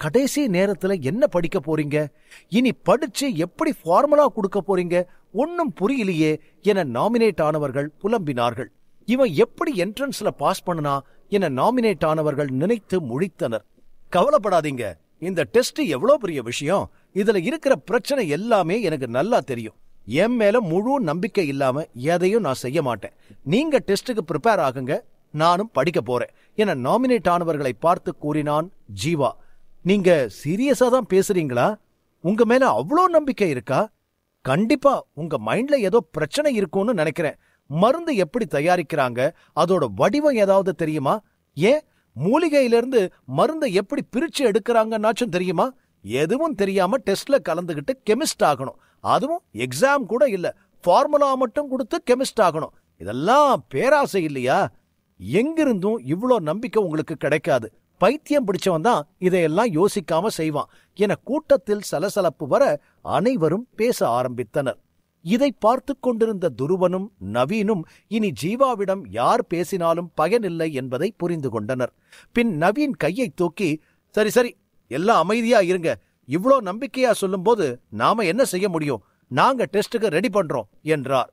கடைசி நேரத்துல என்ன படிக்க போறீங்க? இனி படிச்சு எப்படி ஃபார்முலா கொடுக்க போறீங்க? ஒன்னும் புரியலையே என நாமினேட் ஆனவர்கள் புலம்பினார்கள். இவன் எப்படி என்ட்ரன்ஸ்ல பாஸ் பண்ணனா என நாமினேட் ஆனவர்கள் நினைத்து முழித்தனர். கவலைப்படாதீங்க, இந்த டெஸ்ட் எவ்வளவு பெரிய விஷயம், இதுல இருக்கிற பிரச்சனை எல்லாமே எனக்கு நல்லா தெரியும். என் மேல முழு நம்பிக்கை இல்லாம எதையும் நான் செய்ய மாட்டேன். நீங்க டெஸ்டுக்கு ப்ரிப்பேர் ஆகுங்க, நானும் படிக்க போறேன் என நாமினேட் ஆனவர்களை பார்த்து கூறினான் ஜீவா. நீங்க சீரியஸா தான் பேசுறீங்களா? உங்க மேல அவ்வளோ நம்பிக்கை இருக்கா? கண்டிப்பா உங்க மைண்ட்ல ஏதோ பிரச்சனை இருக்கும்னு நினைக்கிறேன். மருந்து எப்படி தயாரிக்கிறாங்க, அதோட வடிவம் ஏதாவது தெரியுமா? ஏன் மூலிகையிலிருந்து மருந்தை எப்படி பிரிச்சு எடுக்கிறாங்கன்னாச்சும் தெரியுமா? எதுவும் தெரியாம டெஸ்ட்ல கலந்துகிட்டு கெமிஸ்ட் ஆகணும், அதுவும் எக்ஸாம் கூட இல்ல, ஃபார்முலா மட்டும் கொடுத்து கெமிஸ்ட் ஆகணும். இதெல்லாம் பேராசை இல்லையா? எங்கிருந்தும் இவ்வளோ நம்பிக்கை உங்களுக்கு கிடைக்காது. பைத்தியம் பிடிச்சவன் தான் இதையெல்லாம் யோசிக்காம செய்வான் என கூட்டத்தில் சலசலப்பு வர அனைவரும் பேச ஆரம்பித்தனர். இதை பார்த்து கொண்டிருந்த துருவனும் நவீனும் இனி ஜீவாவிடம் யார் பேசினாலும் பயனில்லை என்பதை புரிந்து கொண்டனர். பின் நவீன் கையை தூக்கி, சரி சரி, எல்லாம் அமைதியா இருங்க, இவ்ளோ நம்பிக்கையா சொல்லும் போது நாம என்ன செய்ய முடியும், நாங்க டெஸ்டுக்கு ரெடி பண்றோம் என்றார்.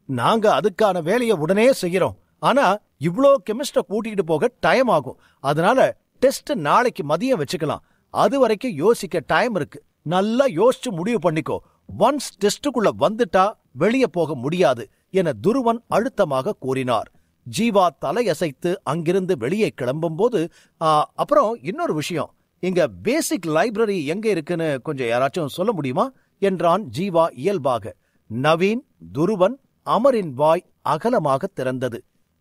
நாங்க அதுக்கான வேலையை உடனே செய்யறோம், ஆனா இவ்ளோ கெமிஸ்ட கூட்டிட்டு போக டைம் ஆகும், அதனால டெஸ்ட் நாளைக்கு மதியம் வச்சுக்கலாம், அது வரைக்கும் யோசிக்க டைம் இருக்கு, நல்லா யோசிச்சு முடிவு பண்ணிக்கோ, ஒன்ஸ் டெஸ்டுக்குள்ள வந்துட்டா வெளியே போக முடியாது என துருவன் அழுத்தமாக கூறினார். ஜீவா தலையசைத்து அங்கிருந்து வெளியே கிளம்பும் போது, அப்புறம் இன்னொரு விஷயம், இங்க பேசிக் லைப்ரரி எங்க இருக்குன்னு கொஞ்சம் யாராச்சும் சொல்ல முடியுமா என்றான் ஜீவா இயல்பாக. நவீன், துருவன், அமரின் வாய் அகலமாக திறந்தது.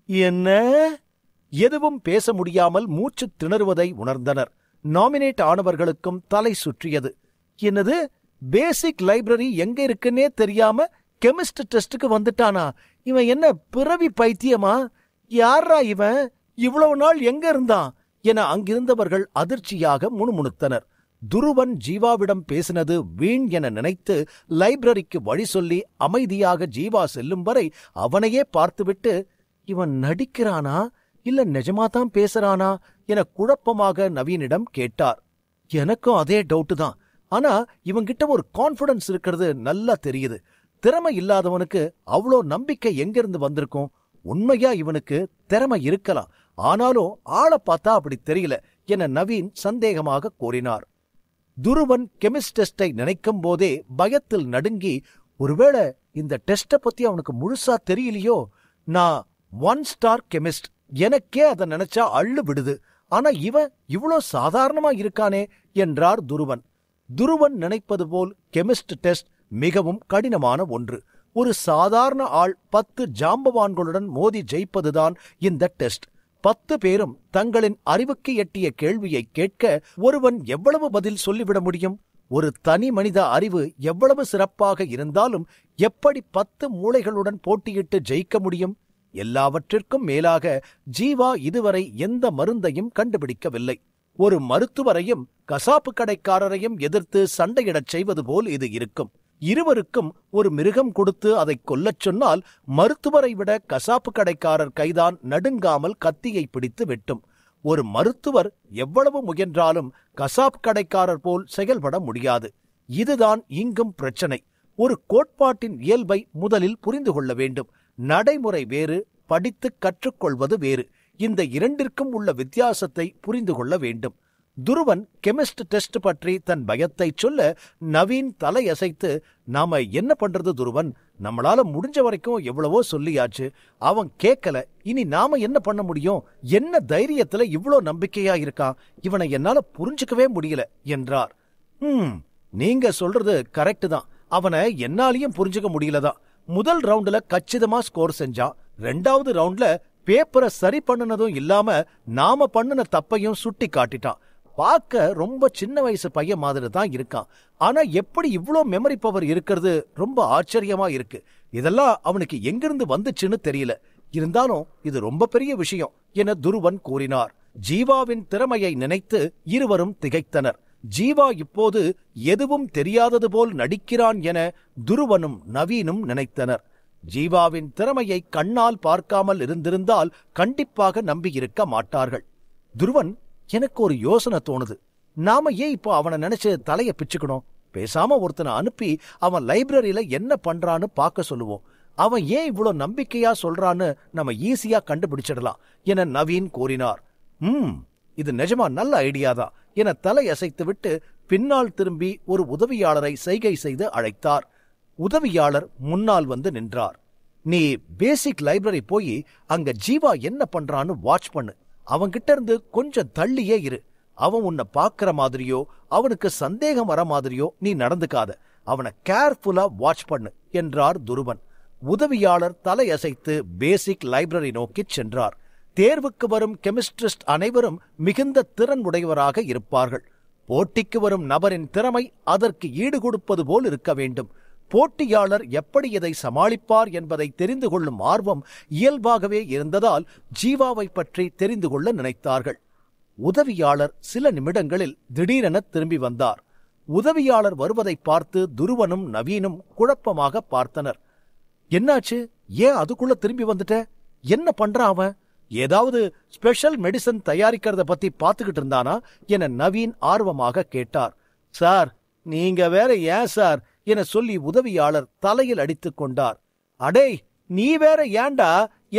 என்ன? எதுவும் பேச முடியாமல் மூச்சு திணறுவதை உணர்ந்தனர். நாமினேட் ஆனவர்களுக்கும் தலை சுற்றியது. என்னது, பேசிக் லைப்ரரி எங்க இருக்குன்னே தெரியாம கெமிஸ்ட் டெஸ்டுக்கு வந்துட்டானா? இவன் என்ன பிறவி பைத்தியமா? யாரா இவன்? இவ்வளவு நாள் எங்க இருந்தான் என அங்கிருந்தவர்கள் அதிர்ச்சியாக முணுமுணுத்தனர். துருவன் ஜீவாவிடம் பேசினது வீண் என நினைத்து லைப்ரரிக்கு வழி சொல்லி அமைதியாக ஜீவா செல்லும் வரை அவனையே பார்த்துவிட்டு, இவன் நடிக்கிறானா இல்ல நிஜமாதான் பேசுறானா என குழப்பமாக நவீனிடம் கேட்டார். எனக்கும் அதே டவுட் தான், ஆனா இவங்கிட்ட ஒரு கான்பிடன்ஸ் இருக்கிறது நல்லா தெரியுது. திறமை இல்லாதவனுக்கு அவ்வளோ நம்பிக்கை எங்கிருந்து வந்திருக்கும்? உண்மையா இவனுக்கு திறமை இருக்கலாம், ஆனாலும் ஆளை பார்த்தா அப்படி தெரியல என நவீன் சந்தேகமாக கூறினார். துருவன் கெமிஸ்ட் டெஸ்டை நினைக்கும் போதே பயத்தில் நடுங்கி, ஒருவேளை இந்த டெஸ்ட பத்தி அவனுக்கு முழுசா தெரியலையோ? நான் 1 ஸ்டார் கெமிஸ்ட், எனக்கே அதை நினைச்சா அள்ளு விடுது. ஆனா இவன் இவ்வளோ சாதாரணமா இருக்கானே என்றார் துருவன். துருவன் நினைப்பது போல் கெமிஸ்ட் டெஸ்ட் மிகவும் கடினமான ஒன்று. ஒரு சாதாரண ஆள் 10 ஜாம்பவான்களுடன் மோதி ஜெயிப்பதுதான் இந்த டெஸ்ட். 10 பேரும் தங்களின் அறிவுக்கு எட்டிய கேள்வியை கேட்க ஒருவன் எவ்வளவு பதில் சொல்லிவிட முடியும்? ஒரு தனி மனித அறிவு எவ்வளவு சிறப்பாக இருந்தாலும் எப்படி 10 மூளைகளுடன் போட்டியிட்டு ஜெயிக்க முடியும்? எல்லாவற்றிற்கும் மேலாக ஜீவா இதுவரை எந்த மருந்தையும் கண்டுபிடிக்கவில்லை. ஒரு மருத்துவரையும் கசாப்பு கடைக்காரரையும் எதிர்த்து சண்டையிடச் செய்வது போல் இது இருக்கும். இருவருக்கும் ஒரு மிருகம் கொடுத்து அதை கொல்லச் சொன்னால் மருத்துவரை விட கசாப்பு கடைக்காரர் கைதான் நடுங்காமல் கத்தியை பிடித்து வெட்டும். ஒரு மருத்துவர் எவ்வளவு முயன்றாலும் கசாப் கடைக்காரர் போல் செயல்பட முடியாது. இதுதான் இங்கும் பிரச்சனை. ஒரு கோட்பாட்டின் இயல்பை முதலில் புரிந்து கொள்ள வேண்டும். நடைமுறை வேறு, படித்து கற்றுக்கொள்வது வேறு. இந்த இரண்டிற்கும் உள்ள வித்தியாசத்தை புரிந்து கொள்ள வேண்டும். துருவன் கெமிஸ்ட் டெஸ்ட் பற்றி தன் பயத்தை சொல்ல நவீன் தலையசைத்து, நாம என்ன பண்றது துருவன், நம்மளால முடிஞ்ச வரைக்கும் எவ்வளவோ சொல்லியாச்சு, அவன் கேட்கல, இனி நாம என்ன பண்ண முடியும்? என்ன தைரியத்துல இவ்ளோ நம்பிக்கையா இருக்கான், இவனை என்னால புரிஞ்சுக்கவே முடியல என்றார். நீங்க சொல்றது கரெக்ட் தான், அவனை என்னாலையும் புரிஞ்சுக்க முடியலதான். முதல் ரவுண்ட்ல கச்சிதமா ஸ்கோர் செஞ்சான். 2வது ரவுண்ட்ல பேப்பரை சரி பண்ணினதும் இல்லாம நாம பண்ணின தப்பையும் சுட்டி காட்டிட்டான். பார்க்க ரொம்ப சின்ன வயசு பையன் மாதிரி தான் இருக்கான். ஆனா எப்படி இவ்ளோ மெமரி பவர் இருக்கிறது ரொம்ப ஆச்சரியமா இருக்கு. இதெல்லாம் அவனுக்கு எங்கிருந்து வந்துச்சுன்னு தெரியல. இருந்தாலும் இது ரொம்ப பெரிய விஷயம் என துருவன் கூறினார். ஜீவாவின் திறமையை நினைத்து இருவரும் திகைத்தனர். ஜீவா இப்போது எதுவும் தெரியாதது போல் நடிக்கிறான் என துருவனும் நவீனும் நினைத்தனர். ஜீவாவின் திறமையை கண்ணால் பார்க்காமல் இருந்திருந்தால் கண்டிப்பாக நம்பியிருக்க மாட்டார்கள். துருவன், எனக்கு ஒரு யோசனை தோணுது. நாம ஏன் இப்போ அவனை நினைச்சு தலைய பிச்சுக்கணும்? பேசாம ஒருத்தனை அனுப்பி அவன் லைப்ரரியில என்ன பண்றான்னு பார்க்க சொல்லுவோம். அவன் ஏன் இவ்வளோ நம்பிக்கையா சொல்றான்னு நம்ம ஈஸியா கண்டுபிடிச்சிடலாம் என நவீன் கூறினார். இது நிஜமா நல்ல ஐடியாதான் என தலையசைத்து விட்டு பின்னால் திரும்பி ஒரு உதவியாளரை செய்கை செய்து அழைத்தார். உதவியாளர் முன்னால் வந்து நின்றார். நீ பேசிக் லைப்ரரி போய் அங்க ஜீவா என்ன பண்றான்னு வாட்ச் பண்ணு. அவன்கிட்ட இருந்து கொஞ்சம் தள்ளியே இரு. அவன் உன்னை பாக்குற மாதிரியோ அவனுக்கு சந்தேகம் வர மாதிரியோ நீ நடந்துக்காத. அவனை கேர்ஃபுல்லா வாட்ச் பண்ணு என்றார் துருவன். உதவியாளர் தலையசைத்து பேசிக் லைப்ரரி நோக்கி சென்றார். தேர்வுக்கு வரும் கெமிஸ்ட்ரிஸ்ட் அனைவரும் மிகுந்த திறன் உடையவராக இருப்பார்கள். போட்டிக்கு வரும் நபரின் திறமை அதற்கு ஈடு கொடுப்பது போல் இருக்க வேண்டும். போட்டியாளர் எப்படி இதை சமாளிப்பார் என்பதை தெரிந்து கொள்ளும் ஆர்வம் இயல்பாகவே இருந்ததால் ஜீவாவை பற்றி தெரிந்து கொள்ள நினைத்தார்கள். உதவியாளர் சில நிமிடங்களில் திடீரென திரும்பி வந்தார். உதவியாளர் வருவதை பார்த்து துருவனும் நவீனும் குழப்பமாக பார்த்தனர். என்னாச்சு? ஏன் அதுக்குள்ள திரும்பி வந்துட்ட? என்ன பண்றான் அவன்? ஏதாவது ஸ்பெஷல் மெடிசன் தயாரிக்கிறத பத்தி பார்த்துக்கிட்டு இருந்தானா என நவீன் ஆர்வமாக கேட்டார். சார், நீங்க வேற ஏன் சார் என சொல்லி உதவியாளர் தலையில் அடித்துக் கொண்டார். அடே, நீ வேற ஏண்டா,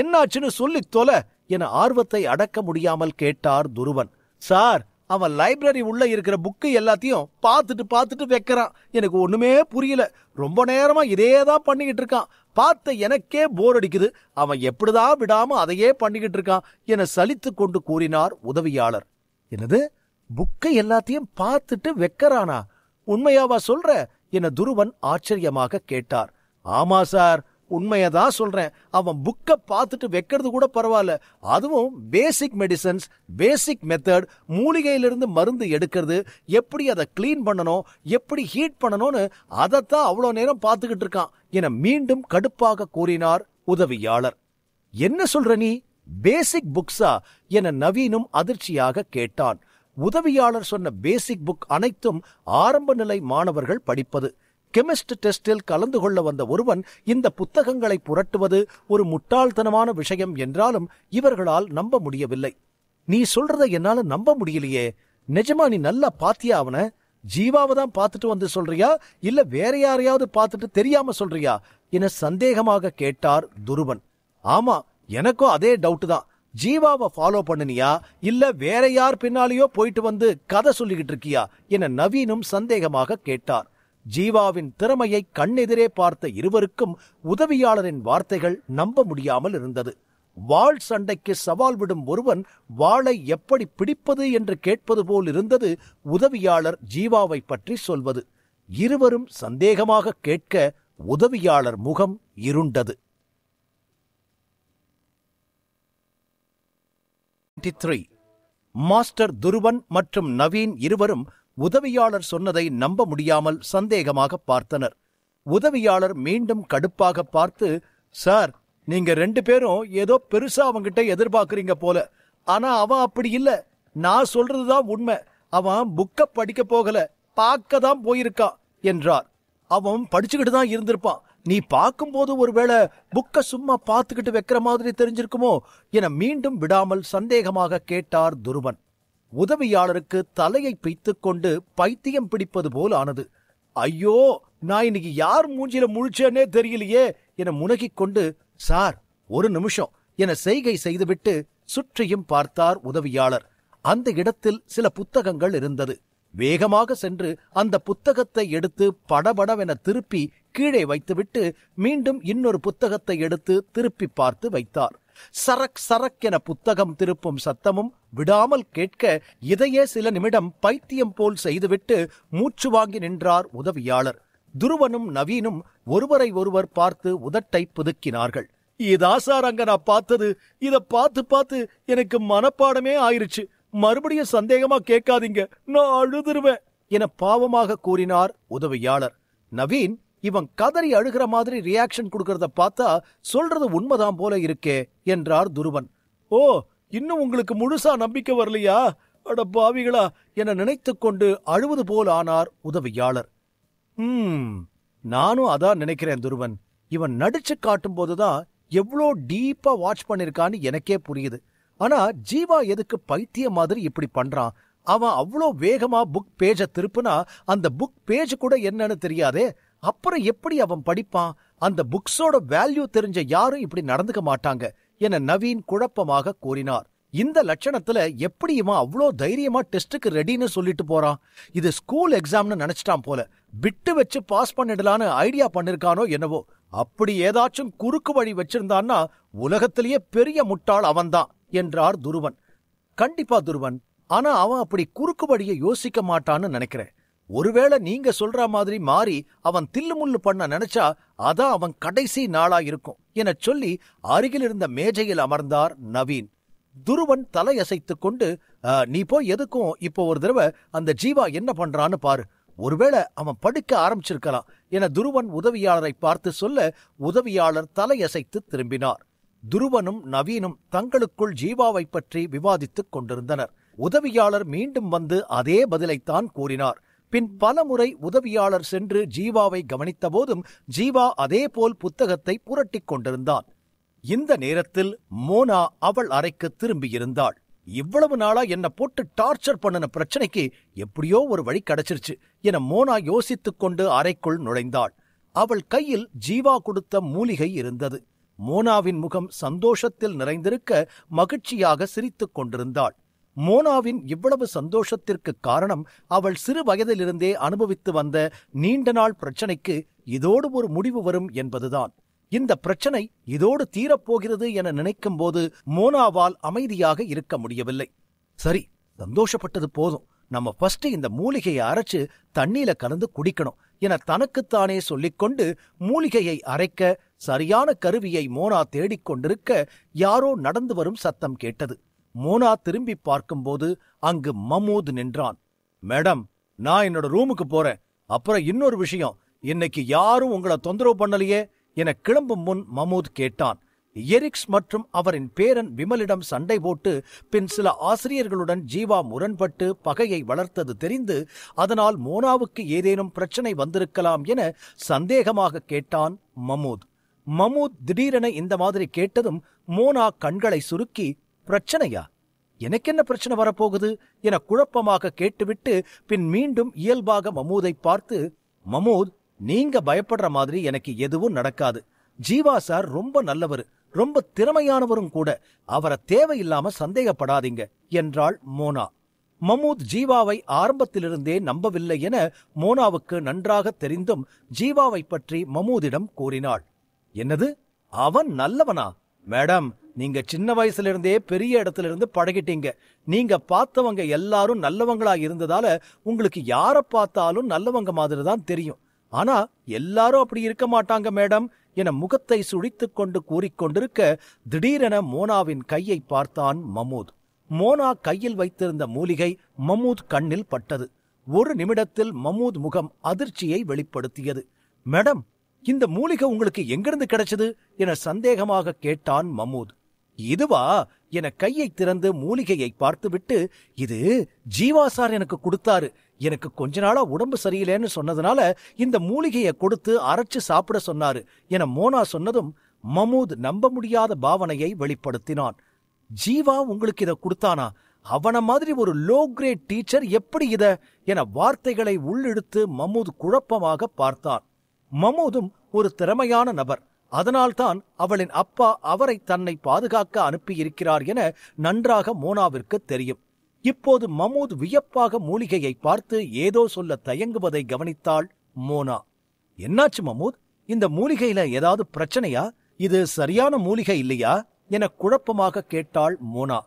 என்னாச்சுன்னு சொல்லி தொலை என ஆர்வத்தை அடக்க முடியாமல் கேட்டார் துருவன். சார், அவன் லைப்ரரி உள்ள இருக்கிற புக்கு எல்லாத்தையும் பார்த்துட்டு வைக்கிறான். எனக்கு ஒண்ணுமே புரியல. ரொம்ப நேரமா இதேதான் பண்ணிக்கிட்டு இருக்கான். பார்த்த எனக்கே போர் அடிக்குது. அவன் எப்படிதான் விடாம அதையே பண்ணிக்கிட்டு இருக்கான் என சலித்து கொண்டு கூறினார் உதவியாளர். என்னது, புக்கை எல்லாத்தையும் பார்த்துட்டு வைக்கிறானா? உண்மையாவா சொல்ற என துருவன் ஆச்சரியமாக கேட்டார். ஆமா சார், உண்மையதான் சொல்றேன். அவன் புக்கை பார்த்துட்டு வைக்கிறது கூட பரவாயில்ல. அதுவும் பேசிக் மெடிசன்ஸ், பேசிக் மெத்தட், மூலிகையிலிருந்து மருந்து எடுக்கிறது, எப்படி அதை கிளீன் பண்ணணும், எப்படி ஹீட் பண்ணணும்னு அதைத்தான் அவ்வளோ நேரம் பார்த்துக்கிட்டு இருக்கான் என மீண்டும் கடுப்பாக கூறினார் உதவியாளர். என்ன சொல்ற நீ? பேசிக் புக்ஸா என நவீனும் அதிர்ச்சியாக கேட்டான். உதவியாளர் சொன்ன பேசிக் புக் அனைத்தும் ஆரம்ப நிலை மாணவர்கள் படிப்பது. கெமிஸ்ட் டெஸ்டில் கலந்து கொள்ள வந்த ஒருவன் இந்த புத்தகங்களை புரட்டுவது ஒரு முட்டாள்தனமான விஷயம் என்றாலும் இவர்களால் நம்ப முடியவில்லை. நீ சொல்றதை என்னால நம்ப முடியலையே. நிஜமா நீ நல்லா பாத்தியா அவனை? ஜீவாவை தான் பார்த்துட்டு வந்து சொல்றியா, இல்ல வேற யாரையாவது பார்த்துட்டு தெரியாம சொல்றியா என சந்தேகமாக கேட்டார் துருவன். ஆமா, எனக்கும் அதே டவுட் தான். ஜீவாவை ஃபாலோ பண்ணினியா இல்ல வேற யார் பின்னாலேயோ போயிட்டு வந்து கதை சொல்லிக்கிட்டு இருக்கியா என நவீனும் சந்தேகமாக கேட்டார். ஜீவாவின் திறமையை கண்ணெதிரே பார்த்த இருவருக்கும் உதவியாளரின் வார்த்தைகள் நம்ப முடியாமல் இருந்தது. வாள் சண்டைக்கு சவால் விடும் ஒருவன் வாளை எப்படி பிடிப்பது என்று கேட்பது போல் இருந்தது உதவியாளர் ஜீவாவை பற்றி சொல்வது. இருவரும் சந்தேகமாக கேட்க உதவியாளர் முகம் இருண்டது. 23. மாஸ்டர் துருவன் மற்றும் நவீன் இருவரும் உதவியாளர் சொன்னதை நம்ப முடியாமல் சந்தேகமாக பார்த்தனர். உதவியாளர் மீண்டும் கடுப்பாக பார்த்து, சார், நீங்க 2 பேரும் ஏதோ பெருசா அவங்கிட்ட எதிர்பார்க்கறீங்க போல. ஆனா அவன் அப்படி இல்ல. நான் சொல்றதுதான் உண்மை. அவன் புக்க படிக்க போகல, பார்க்க தான் போயிருக்கான் என்றார். அவன் படிச்சுக்கிட்டு தான் இருந்திருப்பான். நீ பார்க்கும்போது ஒருவேளை புக்க சும்மா பார்த்துக்கிட்டு வைக்கிற மாதிரி தெரிஞ்சிருக்குமோ என மீண்டும் விடாமல் சந்தேகமாக கேட்டார் துருவன். உதவியாளருக்கு தலையை பிய்த்துக் கொண்டு பைத்தியம் பிடிப்பது போல் ஆனது. ஐயோ, நான் இன்னைக்கு யார் மூஞ்சில முழிச்சேனே தெரியலையே என முனகிக் கொண்டு, சார், ஒரு நிமிஷம் என செய்கை செய்துவிட்டு சுற்றியும் பார்த்தார் உதவியாளர். அந்த இடத்தில் சில புத்தகங்கள் இருந்தது. வேகமாக சென்று அந்த புத்தகத்தை எடுத்து படபடவென திருப்பி கீழே வைத்துவிட்டு மீண்டும் இன்னொரு புத்தகத்தை எடுத்து திருப்பி பார்த்து வைத்தார். சரக் சரக் என புத்தகம் திருப்பும் சத்தமும் விடாமல் கேட்க இதையே சில நிமிடம் பைத்தியம் போல் செய்துவிட்டு மூச்சு வாங்கி நின்றார் உதவியாளர். துருவனும் நவீனும் ஒருவரை ஒருவர் பார்த்து உதட்டை புதுக்கினார்கள். இதா சார் அங்க நான் பார்த்தது. இத பார்த்து பார்த்து எனக்கு மனப்பாடமே ஆயிருச்சு. மறுபடியும் சந்தேகமா கேட்காதீங்க, நான் அழுதுருவேன் என பாவமாக கூறினார் உதவியாளர். நவீன், இவன் கதறி அழுகிற மாதிரி ரியாக்ஷன் கொடுக்கறத பார்த்தா சொல்றது உண்மைதான் போல இருக்கே என்றார் துருவன். ஓ, இன்னும் உங்களுக்கு முழுசா நம்பிக்கை வரலையா? அட பாவிகளா என நினைத்துக் கொண்டு அழுவது போல் ஆனார் உதவியாளர். நானும் அதான் நினைக்கிறேன் துருவன். இவன் நடிச்சு காட்டும் போதுதான் எவ்வளோ டீப்பா வாட்ச் பண்ணிருக்கான்னு எனக்கே புரியுது. ஆனா ஜீவா எதுக்கு பைத்திய மாதிரி இப்படி பண்றான்? அவன் அவ்வளோ வேகமா புக் பேஜ திருப்புனா அந்த புக் பேஜ் கூட என்னன்னு தெரியாதே. அப்புறம் எப்படி அவன் படிப்பான்? அந்த புக்ஸோட வேல்யூ தெரிஞ்ச யாரும் இப்படி நடந்துக்க மாட்டாங்க என நவீன் குழப்பமாக கூறினார். இந்த லட்சணத்துல எப்படி இவன் அவ்வளோ தைரியமா டெஸ்டுக்கு ரெடின்னு சொல்லிட்டு போறான்? இது ஸ்கூல் எக்ஸாம்னு நினைச்சிட்டான் போல. பிட்டு வச்சு பாஸ் பண்ணிடலான்னு ஐடியா பண்ணிருக்கானோ என்னவோ. அப்படி ஏதாச்சும் குறுக்கு வழி வச்சிருந்தான்னா உலகத்திலேயே பெரிய முட்டாள் அவன்தான் என்றார் துருவன். கண்டிப்பா துருவன், ஆனா அவன் அப்படி குறுக்கு வழியை யோசிக்க மாட்டான்னு நினைக்கிறேன். ஒருவேளை நீங்க சொல்ற மாதிரி மாறி அவன் தில்லுமுள்ளு பண்ண நினைச்சா அதான் அவன் கடைசி நாளா இருக்கும் என சொல்லி அருகில் இருந்த மேஜையில் அமர்ந்தார் நவீன். துருவன் தலையசைத்துக் கொண்டு, நீ போய் எதுக்கும் இப்போ ஒரு தடவை அந்த ஜீவா என்ன பண்றான்னு பாரு. ஒருவேளை அவன் படிக்க ஆரம்பிச்சிருக்கலாம் என துருவன் உதவியாளரை பார்த்து சொல்ல உதவியாளர் தலையசைத்து திரும்பினார். துருவனும் நவீனும் தங்களுக்குள் ஜீவாவை பற்றி விவாதித்துக் கொண்டிருந்தனர். உதவியாளர் மீண்டும் வந்து அதே பதிலைத்தான் கூறினார். பின் பலமுறை உதவியாளர் சென்று ஜீவாவை கவனித்த போதும் ஜீவா அதேபோல் புத்தகத்தை புரட்டிக் கொண்டிருந்தான். இந்த நேரத்தில் மோனா அவள் அறைக்கு திரும்பியிருந்தாள். இவ்வளவு நாளா என்ன போட்டு டார்ச்சர் பண்ணின பிரச்சனைக்கு எப்படியோ ஒரு வழி கிடைச்சிருச்சு என மோனா யோசித்துக் கொண்டு அறைக்குள் நுழைந்தாள். அவள் கையில் ஜீவா கொடுத்த மூலிகை இருந்தது. மோனாவின் முகம் சந்தோஷத்தில் நிறைந்திருக்க மகிழ்ச்சியாக சிரித்துக் கொண்டிருந்தாள். மோனாவின் இவ்வளவு சந்தோஷத்திற்கு காரணம் அவள் சிறு வயதிலிருந்தே அனுபவித்து வந்த நீண்ட நாள் பிரச்சனைக்கு இதோடு ஒரு முடிவு வரும் என்பதுதான். இந்த பிரச்சனை இதோடு தீரப்போகிறது என நினைக்கும் போது மோனாவால் அமைதியாக இருக்க முடியவில்லை. சரி, சந்தோஷப்பட்டது போதும். நம்ம ஃபர்ஸ்ட் இந்த மூலிகையை அரைச்சு தண்ணீல கலந்து குடிக்கணும் என தனக்குத்தானே சொல்லிக்கொண்டு மூலிகையை அரைக்க சரியான கருவியை மோனா தேடிக்கொண்டிருக்க யாரோ நடந்து வரும் சத்தம் கேட்டது. மோனா திரும்பி பார்க்கும்போது அங்கு மமூத் நின்றான். மேடம், நான் என்னோட ரூமுக்கு போறேன். அப்புறம் இன்னொரு விஷயம், இன்னைக்கு யாரும் உங்களை தொந்தரவு பண்ணலையே என கிளம்பும் முன் மமூத் கேட்டான். எரிக்ஸ் மற்றும் அவரின் பேரன் விமலிடம் சண்டை போட்டு பின் சில ஆசிரியர்களுடன் ஜீவா முரண்பட்டு பகையை வளர்த்தது தெரிந்து அதனால் மோனாவுக்கு ஏதேனும் பிரச்சனை வந்திருக்கலாம் என சந்தேகமாக கேட்டான் மமூத். மமூத் திடீரென இந்த மாதிரி கேட்டதும் மோனா கண்களை சுருக்கி, பிரச்சனையா? எனக்கென்ன பிரச்சனை வரப்போகுது என குழப்பமாக கேட்டுவிட்டு பின் மீண்டும் இயல்பாக மமூதை பார்த்து, மமூத், நீங்க பயப்படுற மாதிரி எனக்கு எதுவும் நடக்காது. ஜீவா சார் ரொம்ப நல்லவர். ரொம்ப திறமையானவரும் கூட. அவரை தேவையில்லாம சந்தேகப்படாதீங்க என்றாள் மோனா. மமூத் ஜீவாவை ஆரம்பத்திலிருந்தே நம்பவில்லை என மோனாவுக்கு நன்றாக தெரிந்தும் ஜீவாவை பற்றி மமூதிடம் கூறினாள். என்னது, அவன் நல்லவனா? மேடம், நீங்க சின்ன வயசுல பெரிய இடத்துல இருந்து பழகிட்டீங்க. நீங்க பார்த்தவங்க எல்லாரும் நல்லவங்களா இருந்ததால உங்களுக்கு யார பார்த்தாலும் நல்லவங்க மாதிரி தான் தெரியும். ஆனா எல்லாரும் அப்படி இருக்க மாட்டாங்க மேடம் என முகத்தை சுழித்துக் கொண்டு கூறிக்கொண்டிருக்க திடீரென மோனாவின் கையை பார்த்தான் மமூத். மோனா கையில் வைத்திருந்த மூலிகை மமூத் கண்ணில் பட்டது. ஒரு நிமிடத்தில் மமூத் முகம் அதிர்ச்சியை வெளிப்படுத்தியது. மேடம், இந்த மூலிகை உங்களுக்கு எங்கிருந்து கிடைச்சது என சந்தேகமாக கேட்டான் மமூத். இதுவா என கையை திறந்து மூலிகையை பார்த்துவிட்டு, இது ஜீவா சார் எனக்கு கொடுத்தாரு. எனக்கு கொஞ்ச நாளா உடம்பு சரியில்லைன்னு சொன்னதுனால இந்த மூலிகையை கொடுத்து அரைச்சு சாப்பிட சொன்னாரு என மோனா சொன்னதும் மமூத் நம்ப முடியாத பாவனையை வெளிப்படுத்தினான். ஜீவா உங்களுக்கு இத கொடுத்தானா? அவன மாதிரி ஒரு லோ கிரேட் டீச்சர் எப்படி இத என வார்த்தைகளை உள்ளிழுத்து மமூத் குழப்பமாக பார்த்தான். மமூதும் ஒரு திறமையான நபர். அதனால்தான் அவளின் அப்பா அவரை தன்னை பாதுகாக்க அனுப்பியிருக்கிறார் என நன்றாக மோனாவிற்கு தெரியும். இப்போது மமூத் வியப்பாக மூலிகையை பார்த்து ஏதோ சொல்ல தயங்குவதை கவனித்தாள் மோனா. என்னாச்சு மமூத், இந்த மூலிகையில ஏதாவது பிரச்சனையா? இது சரியான மூலிகை இல்லையா என குழப்பமாக கேட்டாள் மோனா.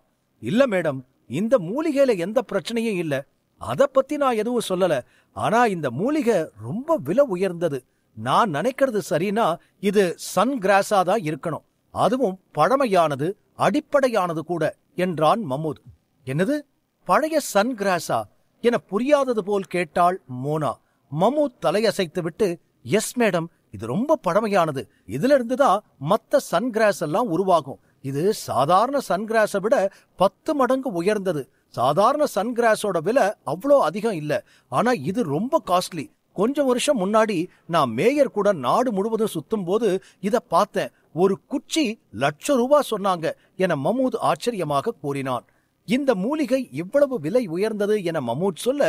இல்ல மேடம், இந்த மூலிகையில எந்த பிரச்சனையும் இல்ல. அத பத்தி நான் எதுவும் சொல்லல. ஆனா இந்த மூலிகை ரொம்ப விலை உயர்ந்தது. நான் நினைக்கிறது சரினா இது சன் கிராஸா தான் இருக்கணும். அதுவும் பழமையானது, அடிப்படையானது கூட என்றான் மமூத். என்னது, பழைய சன் கிராஸா என புரியாதது போல் கேட்டாள் மோனா. மமூத் தலையசைத்து விட்டு, எஸ் மேடம், இது ரொம்ப பழமையானது. இதுல இருந்துதான் மத்த சன் கிராஸ் எல்லாம் உருவாகும். இது சாதாரண சன்கிராஸை விட 10 மடங்கு உயர்ந்தது. சாதாரண சன்கிராஸோட விலை அவ்வளோ அதிகம் இல்ல. ஆனா இது ரொம்ப காஸ்ட்லி. கொஞ்சம் வருஷம் முன்னாடி நான் மேயர் கூட நாடு முழுவதும் சுத்தும் போது இத பார்த்தேன். ஒரு குச்சி ₹1,00,000 சொன்னாங்க என மமூத் ஆச்சரியமாக கூறினான். இந்த மூலிகை இவ்வளவு விலை உயர்ந்தது என மமூத் சொல்ல,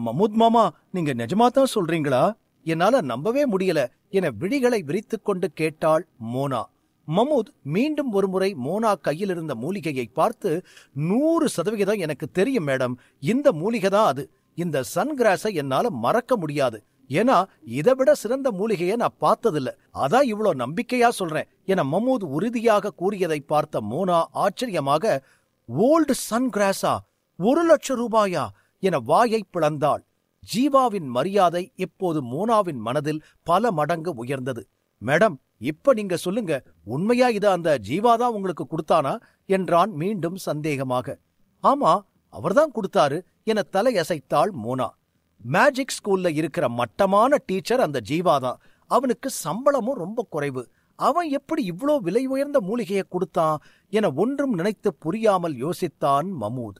மமூத் மாமா, நீங்க நிஜமாதான் சொல்றீங்களா? என்னால நம்பவே முடியல என விழிகளை விரித்துக் கொண்டு கேட்டாள் மோனா. மமூத் மீண்டும் ஒருமுறை மோனா கையில் இருந்த மூலிகையை பார்த்து, 100% எனக்கு தெரியும் மேடம், இந்த மூலிகை தான் அது. இந்த சன்கிராஸை என்னால மறக்க முடியாது. ஏன்னா இதை விட சிறந்த மூலிகையை நான் பார்த்ததில்ல. அதான் இவ்வளோ நம்பிக்கையா சொல்றேன் என மமூத் உறுதியாக கூறியதை பார்த்த மோனா ஆச்சரியமாக, ஓல்டு சன்கிராஸா, ₹1,00,000 என வாயை பிளந்தாள். ஜீவாவின் மரியாதை இப்போது மோனாவின் மனதில் பல மடங்கு உயர்ந்தது. மேடம், இப்ப நீங்க சொல்லுங்க, உண்மையா இத அந்த ஜீவாதான் உங்களுக்கு கொடுத்தானா என்றான் மீண்டும் சந்தேகமாக. ஆமா, அவர்தான் கொடுத்தாரு என தலையசைத்தாள் மோனா. மேஜிக் ஸ்கூல்ல இருக்கிற மட்டமான டீச்சர் அந்த ஜீவாதான். அவனுக்கு சம்பளமும் ரொம்ப குறைவு. அவன் எப்படி இவ்ளோ விலை உயர்ந்த மூலிகையை கொடுத்தான் என ஒன்றும் நினைத்து புரியாமல் யோசித்தான் மமூத்.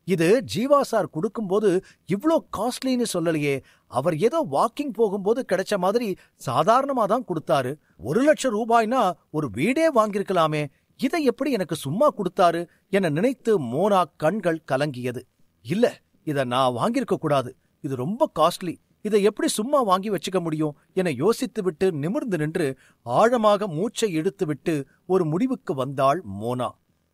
இது ஜீவா சார் கொடுக்கும்போது இவ்ளோ காஸ்ட்லின்னு சொல்லலையே. அவர் ஏதோ வாக்கிங் போகும்போது கிடைச்ச மாதிரி சாதாரணமா தான் கொடுத்தாரு. ₹1,00,000 ஒரு வீடே வாங்கியிருக்கலாமே. இதை எப்படி எனக்கு சும்மா கொடுத்தாரு என நினைத்து மோனா கண்கள் கலங்கியது. இல்ல, இத நான் வாங்கியிருக்க கூடாது. இது ரொம்ப காஸ்ட்லி. இதை எப்படி சும்மா வாங்கி வச்சுக்க முடியும் என யோசித்துவிட்டு நிமிர்ந்து நின்று ஆழமாக மூச்சை இழுத்துவிட்டு ஒரு முடிவுக்கு வந்தாள் மோனா.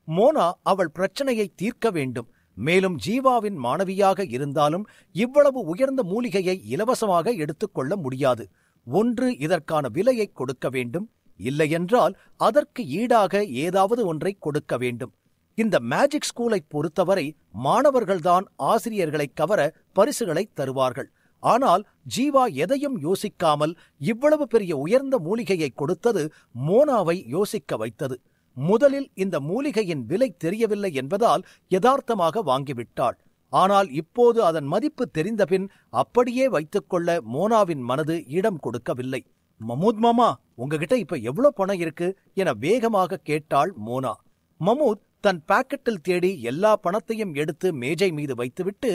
மோனா அவள் பிரச்சனையை தீர்க்க வேண்டும். மேலும் ஜீவாவின் மாணவியாக இருந்தாலும் இவ்வளவு உயர்ந்த மூலிகையை இலவசமாக எடுத்துக்கொள்ள முடியாது. ஒன்று இதற்கான விலையை கொடுக்க வேண்டும், இல்லையென்றால் அதற்கு ஈடாக ஏதாவது ஒன்றை கொடுக்க வேண்டும். இந்த மேஜிக் ஸ்கூலை பொறுத்தவரை மாணவர்கள்தான் ஆசிரியர்களை கவர பரிசுகளை தருவார்கள். ஆனால் ஜீவா எதையும் யோசிக்காமல் இவ்வளவு பெரிய உயர்ந்த மூலிகையை கொடுத்தது மோனாவை யோசிக்க வைத்தது. முதலில் இந்த மூலிகையின் விலை தெரியவில்லை என்பதால் யதார்த்தமாக வாங்கிவிட்டாள். ஆனால் இப்போது அதன் மதிப்பு தெரிந்தபின் அப்படியே வைத்துக்கொள்ள மோனாவின் மனது இடம் கொடுக்கவில்லை. மமூத் மாமா, உங்ககிட்ட இப்ப எவ்வளவு பணம் இருக்கு என வேகமாக கேட்டாள் மோனா. மமூத் தன் பாக்கெட்டில் தேடி எல்லா பணத்தையும் எடுத்து மேஜை மீது வைத்துவிட்டு,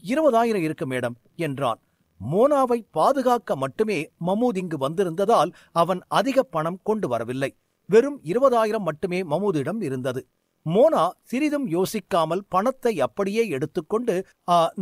20,000 இருக்கு மேடம் என்றான். மோனாவை பாதுகாக்க மட்டுமே மமூத் இங்கு வந்திருந்ததால் அவன் அதிக பணம் கொண்டு வரவில்லை. வெறும் 20,000 மட்டுமே மமூதிடம் இருந்தது. மோனா சிறிதும் யோசிக்காமல் பணத்தை அப்படியே எடுத்துக்கொண்டு,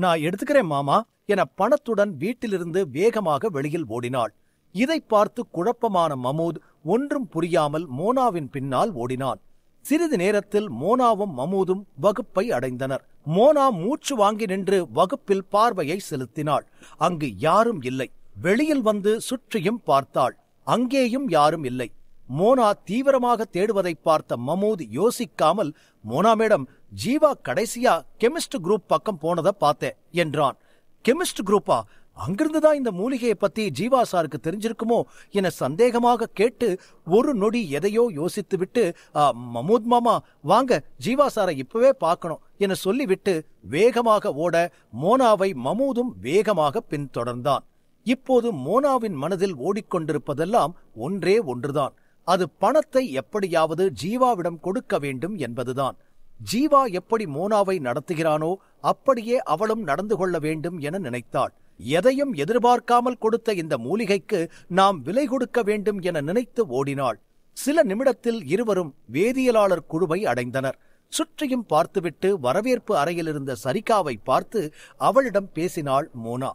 நான் எடுத்துக்கிறேன் மாமா என பணத்துடன் வீட்டிலிருந்து வேகமாக வெளியில் ஓடினாள். இதை பார்த்து குழப்பமான மமூத் ஒன்றும் புரியாமல் மோனாவின் பின்னால் ஓடினான். சிறிது நேரத்தில் மோனாவும் மமூதும் வகுப்பை அடைந்தனர். மோனா மூச்சு வாங்கி நின்று வகுப்பில் பார்வையை செலுத்தினாள். அங்கு யாரும் இல்லை. வெளியில் வந்து சுற்றியும் பார்த்தாள். அங்கேயும் யாரும் இல்லை. மோனா தீவிரமாக தேடுவதை பார்த்த மமூத் யோசிக்காமல், மோனா மேடம், ஜீவா கடைசியா கெமிஸ்ட் குரூப் பக்கம் போனதை பார்த்தேன் என்றான். கெமிஸ்ட் குரூப்பா? அங்கிருந்துதான் இந்த மூலிகையை பத்தி ஜீவா சாருக்கு தெரிஞ்சிருக்குமோ என சந்தேகமாக கேட்டு ஒரு நொடி எதையோ யோசித்துவிட்டு, மமூத் மாமா வாங்க, ஜீவா சாரை இப்பவே பார்க்கணும் என சொல்லிவிட்டு வேகமாக ஓட மோனாவை மமூதும் வேகமாக பின்தொடர்ந்தான். இப்போது மோனாவின் மனதில் ஓடிக்கொண்டிருப்பதெல்லாம் ஒன்றே ஒன்றுதான். அது பணத்தை எப்படியாவது ஜீவாவிடம் கொடுக்க வேண்டும் என்பதுதான். ஜீவா எப்படி மோனாவை நடத்துகிறானோ அப்படியே அவளும் நடந்து கொள்ள வேண்டும் என நினைத்தாள். எதையும் எதிர்பார்க்காமல் கொடுத்த இந்த மூலிகைக்கு நாம் விலை கொடுக்க வேண்டும் என நினைத்து ஓடினாள். சில நிமிடத்தில் இருவரும் வேதியியலாளர் குழுவை அடைந்தனர். சுற்றியும் பார்த்துவிட்டு வரவேற்பு அறையில் இருந்த சரிகாவை பார்த்து அவளிடம் பேசினாள் மோனா.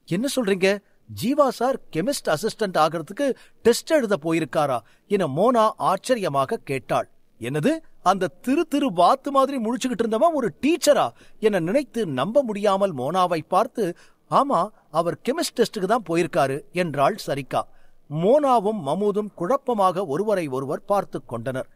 என்ன சொல்றீங்க? ஜீவா சார் கெமிஸ்ட் அசிஸ்டன்ட் ஆகிறதுக்கு டெஸ்ட் எழுத போயிருக்காரா என மோனா ஆச்சரியமாக கேட்டாள். என்னது, அந்த திரு வாத்து மாதிரி முழிச்சுக்கிட்டு இருந்தவன் ஒரு டீச்சரா என நினைத்து நம்ப முடியாமல் மோனாவை பார்த்து, ஆமா, அவர் கெமிஸ்ட் டெஸ்டுக்கு தான் போயிருக்காரு என்றாள் சரிகா. மோனாவும் மமூதும் குழப்பமாக ஒருவரை ஒருவர் பார்த்து கொண்டனர்.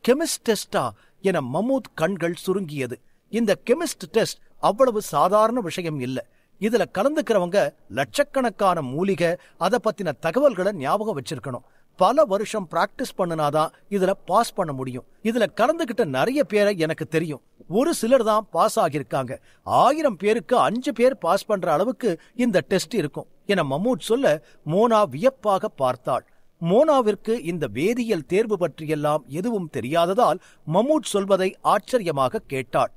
கெமிஸ்ட் டெஸ்டா என மமூத் கண்கள் சுருங்கியது. இந்த கெமிஸ்ட் டெஸ்ட் அவ்வளவு சாதாரண விஷயம் இல்ல. இதுல கலந்துக்கிறவங்க லட்சக்கணக்கான மூலிகை அத பத்தின தகவல்களை ஞாபகம் வச்சிருக்கணும். பல வருஷம் பிராக்டிஸ் பண்ணினாதான் இதுல பாஸ் பண்ண முடியும். இதுல கலந்துகிட்ட நிறைய பேரை எனக்கு தெரியும். ஒரு சிலர் தான் பாஸ் ஆகியிருக்காங்க. 1000 பேருக்கு 5 பேர் பாஸ் பண்ற அளவுக்கு இந்த டெஸ்ட் இருக்கும் என மமூத் சொல்ல மோனா வியப்பாக பார்த்தாள். மோனாவிற்கு இந்த வேதியியல் தேர்வு பற்றியெல்லாம் எதுவும் தெரியாததால் மமூத் சொல்வதை ஆச்சரியமாக கேட்டாள்.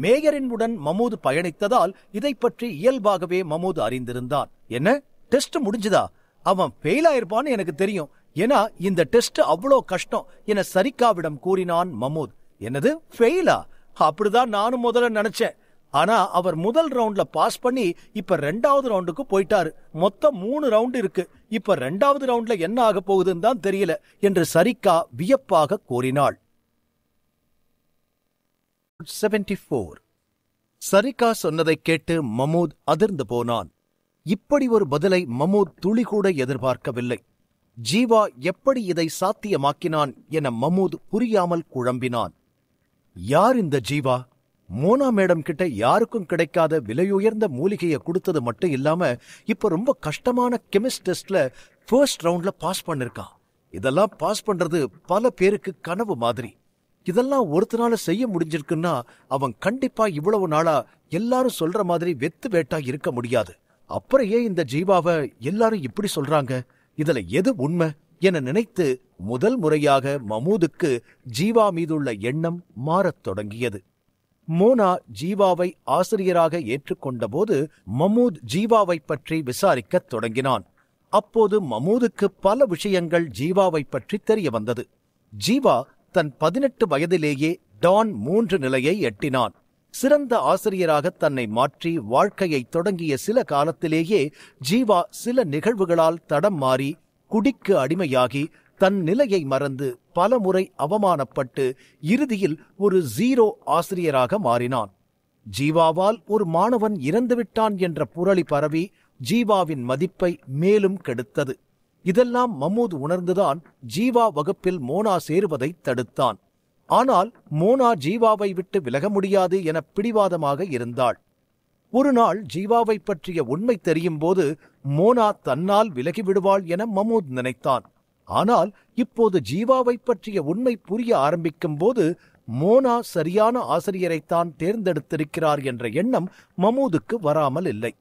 மேயரின் உடன் மமூத் பயணித்ததால் இதை பற்றி இயல்பாகவே மமூத் அறிந்திருந்தான். என்ன, டெஸ்ட் முடிஞ்சுதா? அவன் ஃபெயில் ஆயிருப்பான்னு எனக்கு தெரியும். ஏன்னா இந்த டெஸ்ட் அவ்வளோ கஷ்டம் என சரிகாவிடம் கூறினான் மமூத். என்னது, ஃபெயிலா? அப்படிதான் நானும் முதல்ல நினைச்சேன். ஆனா அவர் முதல் ரவுண்ட்ல பாஸ் பண்ணி இப்ப 2வது ரவுண்டுக்கு போயிட்டாரு. மொத்தம் 3 ரவுண்ட் இருக்கு. இப்ப 2வது ரவுண்ட்ல என்ன ஆக போகுதுன்னு தான் தெரியல என்று சரிகா வியப்பாக கூறினாள். 74. சரிகா சொன்னதை கேட்டு மமூத் அதிர்ந்து போனான். இப்படி ஒரு பதிலை மமூத் துளி கூட எதிர்பார்க்கவில்லை. ஜீவா எப்படி இதை சாத்தியமாக்கினான் என மமூத் புரியாமல் குழம்பினான். யார் இந்த ஜீவா? மோனா மேடம் கிட்ட யாருக்கும் கிடைக்காத விலையுயர்ந்த மூலிகையை கொடுத்தது மட்டும் இல்லாம இப்ப ரொம்ப கஷ்டமான கெமிஸ்ட் டெஸ்ட்ல ஃபர்ஸ்ட் ரவுண்ட்ல பாஸ் பண்ணிருக்கான். இதெல்லாம் பாஸ் பண்றது பல பேருக்கு கனவு மாதிரி. இதெல்லாம் ஒருத்தனால செய்ய முடிஞ்சிருக்குன்னா அவன் கண்டிப்பா இவ்வளவு நாளா எல்லாரும் சொல்ற மாதிரி வெத்து வேட்டா இருக்க முடியாது. அப்புறம் ஏன் இந்த ஜீவாவை எல்லாரும் இப்படி சொல்றாங்க? இதுல எது உண்மை என நினைத்து முதல் முறையாக மமூதுக்கு ஜீவா மீதுள்ள எண்ணம் மாறத் தொடங்கியது. மோனா ஜீவாவை ஆசிரியராக ஏற்றுக்கொண்ட போது மமூத் ஜீவாவை பற்றி விசாரிக்கத் தொடங்கினான். அப்போது மமூதுக்கு பல விஷயங்கள் ஜீவாவை பற்றி தெரிய வந்தது. ஜீவா தன் 18 வயதிலேயே டான் 3 நிலையை எட்டினான். சிறந்த ஆசிரியராக தன்னை மாற்றி வாழ்க்கையை தொடங்கிய சில காலத்திலேயே ஜீவா சில நிகழ்வுகளால் தடம் மாறி குடிக்கு அடிமையாகி தன் நிலையை மறந்து பலமுறை அவமானப்பட்டு இறுதியில் ஒரு 0 ஆசிரியராக மாறினான். ஜீவாவால் ஒரு மாணவன் இறந்துவிட்டான் என்ற புரளி பரவி ஜீவாவின் மதிப்பை மேலும் கெடுத்தது. இதெல்லாம் மமூத் உணர்ந்துதான் ஜீவா வகுப்பில் மோனா சேருவதை தடுத்தான். ஆனால் மோனா ஜீவாவை விட்டு விலக முடியாது என பிடிவாதமாக இருந்தாள். ஒரு நாள் ஜீவாவை பற்றிய உண்மை தெரியும் போது மோனா தன்னால் விலகிவிடுவாள் என மமூத் நினைத்தான். ஆனால் இப்போது ஜீவாவை பற்றிய உண்மை புரிய ஆரம்பிக்கும் போது மோனா சரியான ஆசிரியரைத்தான் தேர்ந்தெடுத்திருக்கிறார் என்ற எண்ணம் மமூதுக்கு வராமல் இல்லை.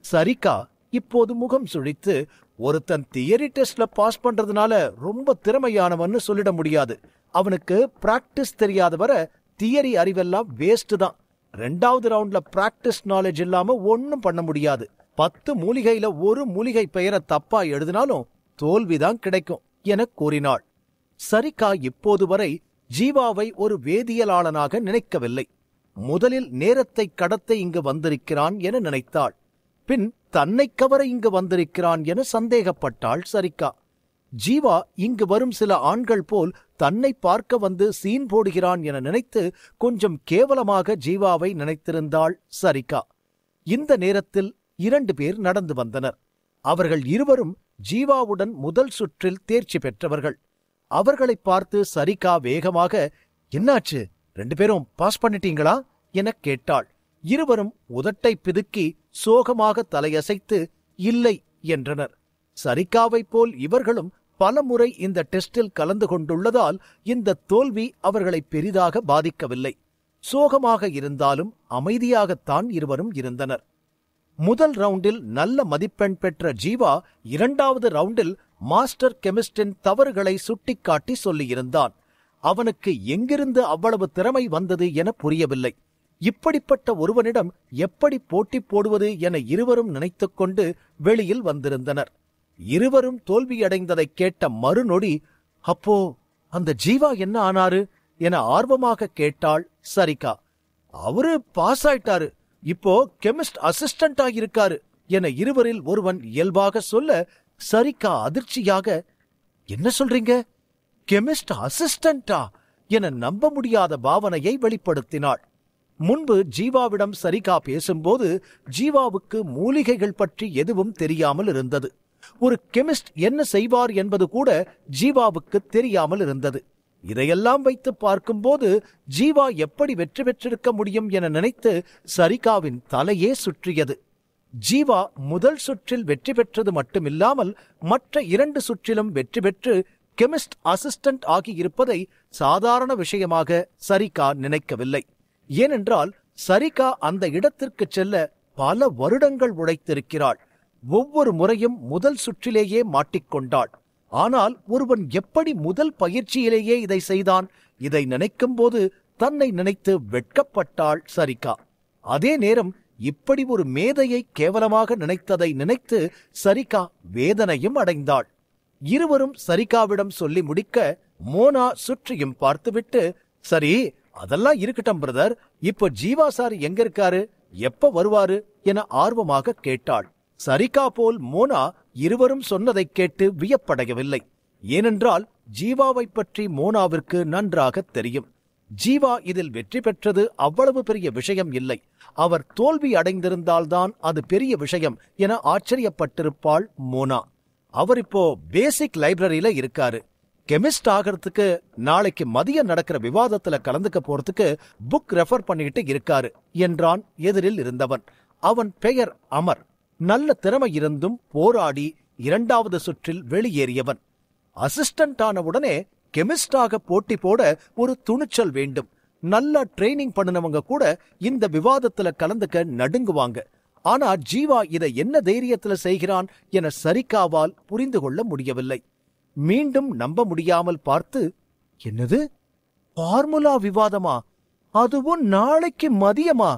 சரிகா இப்போது முகம் சுழித்து, ஒருத்தன் தியரி டெஸ்ட்ல பாஸ் பண்றதுனால ரொம்ப திறமையானவன்னு சொல்லிட முடியாது. அவனுக்கு பிராக்டிஸ் தெரியாத வர தியரி அறிவெல்லாம் வேஸ்ட் தான். 2வது ரவுண்ட்ல பிராக்டிஸ் நாலேஜ் இல்லாம ஒன்னும் பண்ண முடியாது. 10 மூலிகையில ஒரு மூலிகை பெயரை தப்பா எழுதினாலும் தோல்விதான் கிடைக்கும் என கூறினாள். சரிகா இப்போது வரை ஜீவாவை ஒரு வேதியியலாளனாக நினைக்கவில்லை. முதலில் நேரத்தை கடத்த இங்கு வந்திருக்கிறான் என நினைத்தாள். பின் தன்னை கவர இங்கு வந்திருக்கிறான் என சந்தேகப்பட்டாள் சரிகா. ஜீவா இங்கு வரும் சில ஆண்கள் போல் தன்னை பார்க்க வந்து சீன் போடுகிறான் என நினைத்து கொஞ்சம் கேவலமாக ஜீவாவை நினைத்திருந்தாள் சரிகா. இந்த நேரத்தில் 2 பேர் நடந்து வந்தனர். அவர்கள் இருவரும் ஜீவாவுடன் முதல் சுற்றில் தேர்ச்சி பெற்றவர்கள். அவர்களை பார்த்து சரிகா வேகமாக, என்னாச்சு, 2 பேரும் பாஸ் பண்ணிட்டீங்களா என கேட்டாள். இருவரும் உதட்டை பிதுக்கி சோகமாக தலையசைத்து இல்லை என்றனர். சரிகாவைப் போல் இவர்களும் பலமுறை இந்த டெஸ்டில் கலந்து கொண்டுள்ளதால் இந்த தோல்வி அவர்களை பெரிதாக பாதிக்கவில்லை. சோகமாக இருந்தாலும் அமைதியாகத்தான் இருவரும் இருந்தனர். முதல் ரவுண்டில் நல்ல மதிப்பெண் பெற்ற ஜீவா 2வது ரவுண்டில் மாஸ்டர் கெமிஸ்டின் தவறுகளை சுட்டிக்காட்டி சொல்லியிருந்தான். அவனுக்கு எங்கிருந்து அவ்வளவு திறமை வந்தது என புரியவில்லை. இப்படிப்பட்ட ஒருவனிடம் எப்படி போட்டி போடுவது என இருவரும் நினைத்துக்கொண்டு வெளியில் வந்திருந்தனர். இருவரும் தோல்வியடைந்ததைக் கேட்ட மறுநொடி, அப்போ அந்த ஜீவா என்ன ஆனாரு என ஆர்வமாக கேட்டாள் சரிகா. அவரு பாஸ் ஆயிட்டாரு, இப்போ கெமிஸ்ட் அசிஸ்டன்ட் ஆகியிருக்காரு என இருவரில் ஒருவன் இயல்பாக சொல்ல, சரிகா அதிர்ச்சியாக, என்ன சொல்றீங்க, கெமிஸ்ட் அசிஸ்டண்டா என நம்ப முடியாத பாவனையை வெளிப்படுத்தினாள். முன்பு ஜீவாவிடம் சரிகா பேசும்போது ஜீவாவுக்கு மூலிகைகள் பற்றி எதுவும் தெரியாமல் இருந்தது. ஒரு கெமிஸ்ட் என்ன செய்வார் என்பது கூட ஜீவாவுக்கு தெரியாமல் இருந்தது. இதையெல்லாம் வைத்து பார்க்கும்போது ஜீவா எப்படி வெற்றி பெற்றிருக்க முடியும் என நினைத்து சரிகாவின் தலையே சுற்றியது. ஜீவா முதல் சுற்றில் வெற்றி பெற்றது மட்டுமில்லாமல் மற்ற 2 சுற்றிலும் வெற்றி பெற்று கெமிஸ்ட் அசிஸ்டன்ட் ஆகியிருப்பதை சாதாரண விஷயமாக சரிகா நினைக்கவில்லை. ஏனென்றால் சரிகா அந்த இடத்திற்கு செல்ல பல வருடங்கள் உழைத்திருக்கிறாள். ஒவ்வொரு முறையும் முதல் சுற்றிலேயே மாட்டிக்கொண்டாள். ஆனால் ஒருவன் எப்படி முதல் பயிற்சியிலேயே இதை செய்தான்? இதை நினைக்கும்போது தன்னை நினைத்து வெட்கப்பட்டாள் சரிகா. அதே நேரம் இப்படி ஒரு மேதையை கேவலமாக நினைத்ததை நினைத்து சரிகா வேதனையும் அடைந்தாள். இருவரும் சரிகாவிடம் சொல்லி முடிக்க மோனா சுற்றியும் பார்த்துவிட்டு, சரி அதெல்லாம் இருக்கட்டும் பிரதர், இப்ப ஜீவா சார் எங்க இருக்காரு, எப்ப வருவாரு என ஆர்வமாக கேட்டாள். சரிகா போல் மோனா இருவரும் சொன்னதைக் கேட்டு வியப்படையவில்லை. ஏனென்றால் ஜீவாவை பற்றி மோனாவிற்கு நன்றாக தெரியும். ஜீவா இதில் வெற்றி பெற்றது அவ்வளவு பெரிய விஷயம் இல்லை. அவர் தோல்வி அடைந்திருந்தால்தான் அது பெரிய விஷயம் என ஆச்சரியப்பட்டிருப்பாள் மோனா. அவர் இப்போ பேசிக் லைப்ரரியில இருக்காரு. கெமிஸ்ட் ஆகிறதுக்கு நாளைக்கு மதியம் நடக்கிற விவாதத்துல கலந்துக்க போறதுக்கு புக் ரெஃபர் பண்ணிட்டு இருக்காரு என்றான் எதிரில் இருந்தவன். அவன் பெயர் அமர். நல்ல திறமை இருந்தும் போராடி 2வது சுற்றில் வெளியேறியவன். அசிஸ்டன்ட் ஆனவுடனே கெமிஸ்டாக போட்டி போட ஒரு துணிச்சல் வேண்டும். நல்லா ட்ரைனிங் பண்ணினவங்க கூட இந்த விவாதத்துல கலந்துக்க நடுங்குவாங்க. ஆனா ஜீவா இதை என்ன தைரியத்துல செய்கிறான் என சரிகாவால் புரிந்து கொள்ள முடியவில்லை. மீண்டும் நம்ப முடியாமல் பார்த்து, என்னது, ஃபார்முலா விவாதமா, அதுவும் நாளைக்கு மதியமா?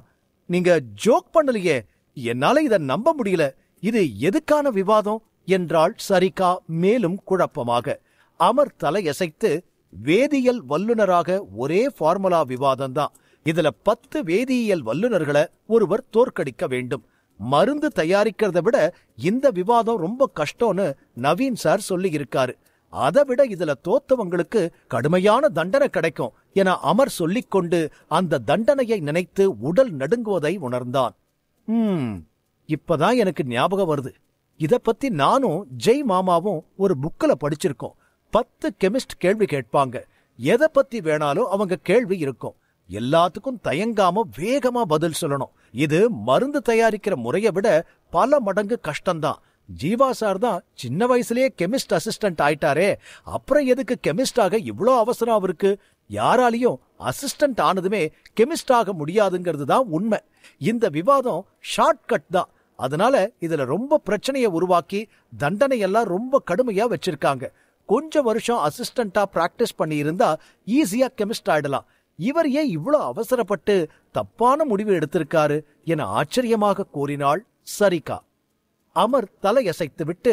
நீங்க ஜோக் பண்ணலையே, என்னால இதை நம்ப முடியல. இது எதுக்கான விவாதம் என்றாள் சரிகா மேலும் குழப்பமாக. அமர் தலையசைத்து, வேதியியல் வல்லுநராக ஒரே ஃபார்முலா விவாதம்தான். இதுல 10 வேதியியல் வல்லுநர்களை ஒருவர் தோற்கடிக்க வேண்டும். மருந்து தயாரிக்கிறத விட இந்த விவாதம் ரொம்ப கஷ்டம்னு நவீன் சார் சொல்லி இருக்காரு. அதை விட இதுல தோத்தவங்களுக்கு கடுமையான தண்டனை கிடைக்கும் என அமர் சொல்லிக்கொண்டு அந்த தண்டனையை நினைத்து உடல் நடுங்குவதை உணர்ந்தான். இப்பதான் எனக்கு ஞாபகம் வருது. இத பத்தி நானும் ஜெய் மாமாவும் ஒரு புக்ல படிச்சிருக்கோம். 10 கெமிஸ்ட் கேள்வி கேட்பாங்க. எதை பத்தி வேணாலும் அவங்க கேள்வி இருக்கும். எல்லாத்துக்கும் தயங்காம வேகமா பதில் சொல்லணும். இது மருந்து தயாரிக்கிற முறையை விட பல மடங்கு கஷ்டம்தான். ஜீவா சார் தான் சின்ன வயசுலயே கெமிஸ்ட் அசிஸ்டன்ட் ஆயிட்டாரே, அப்புறம் எதுக்கு கெமிஸ்டாக இவ்வளோ அவசரம் அவருக்கு? யாராலையும் அசிஸ்டன்ட் ஆனதுமே கெமிஸ்ட் ஆக முடியாதுங்கிறது தான் உண்மை. இந்த விவாதம் ஷார்ட் கட் தான். அதனால இதுல ரொம்ப பிரச்சனையை உருவாக்கி தண்டனையெல்லாம் ரொம்ப கடுமையா வச்சிருக்காங்க. கொஞ்சம் வருஷம் அசிஸ்டண்டா பிராக்டிஸ் பண்ணி இருந்தா ஈஸியா கெமிஸ்ட் ஆயிடலாம். இவர் ஏன் இவ்வளோ அவசரப்பட்டு தப்பான முடிவு எடுத்திருக்காரு என ஆச்சரியமாக கூறினாள் சரிகா. அமர் தலையசைத்து விட்டு,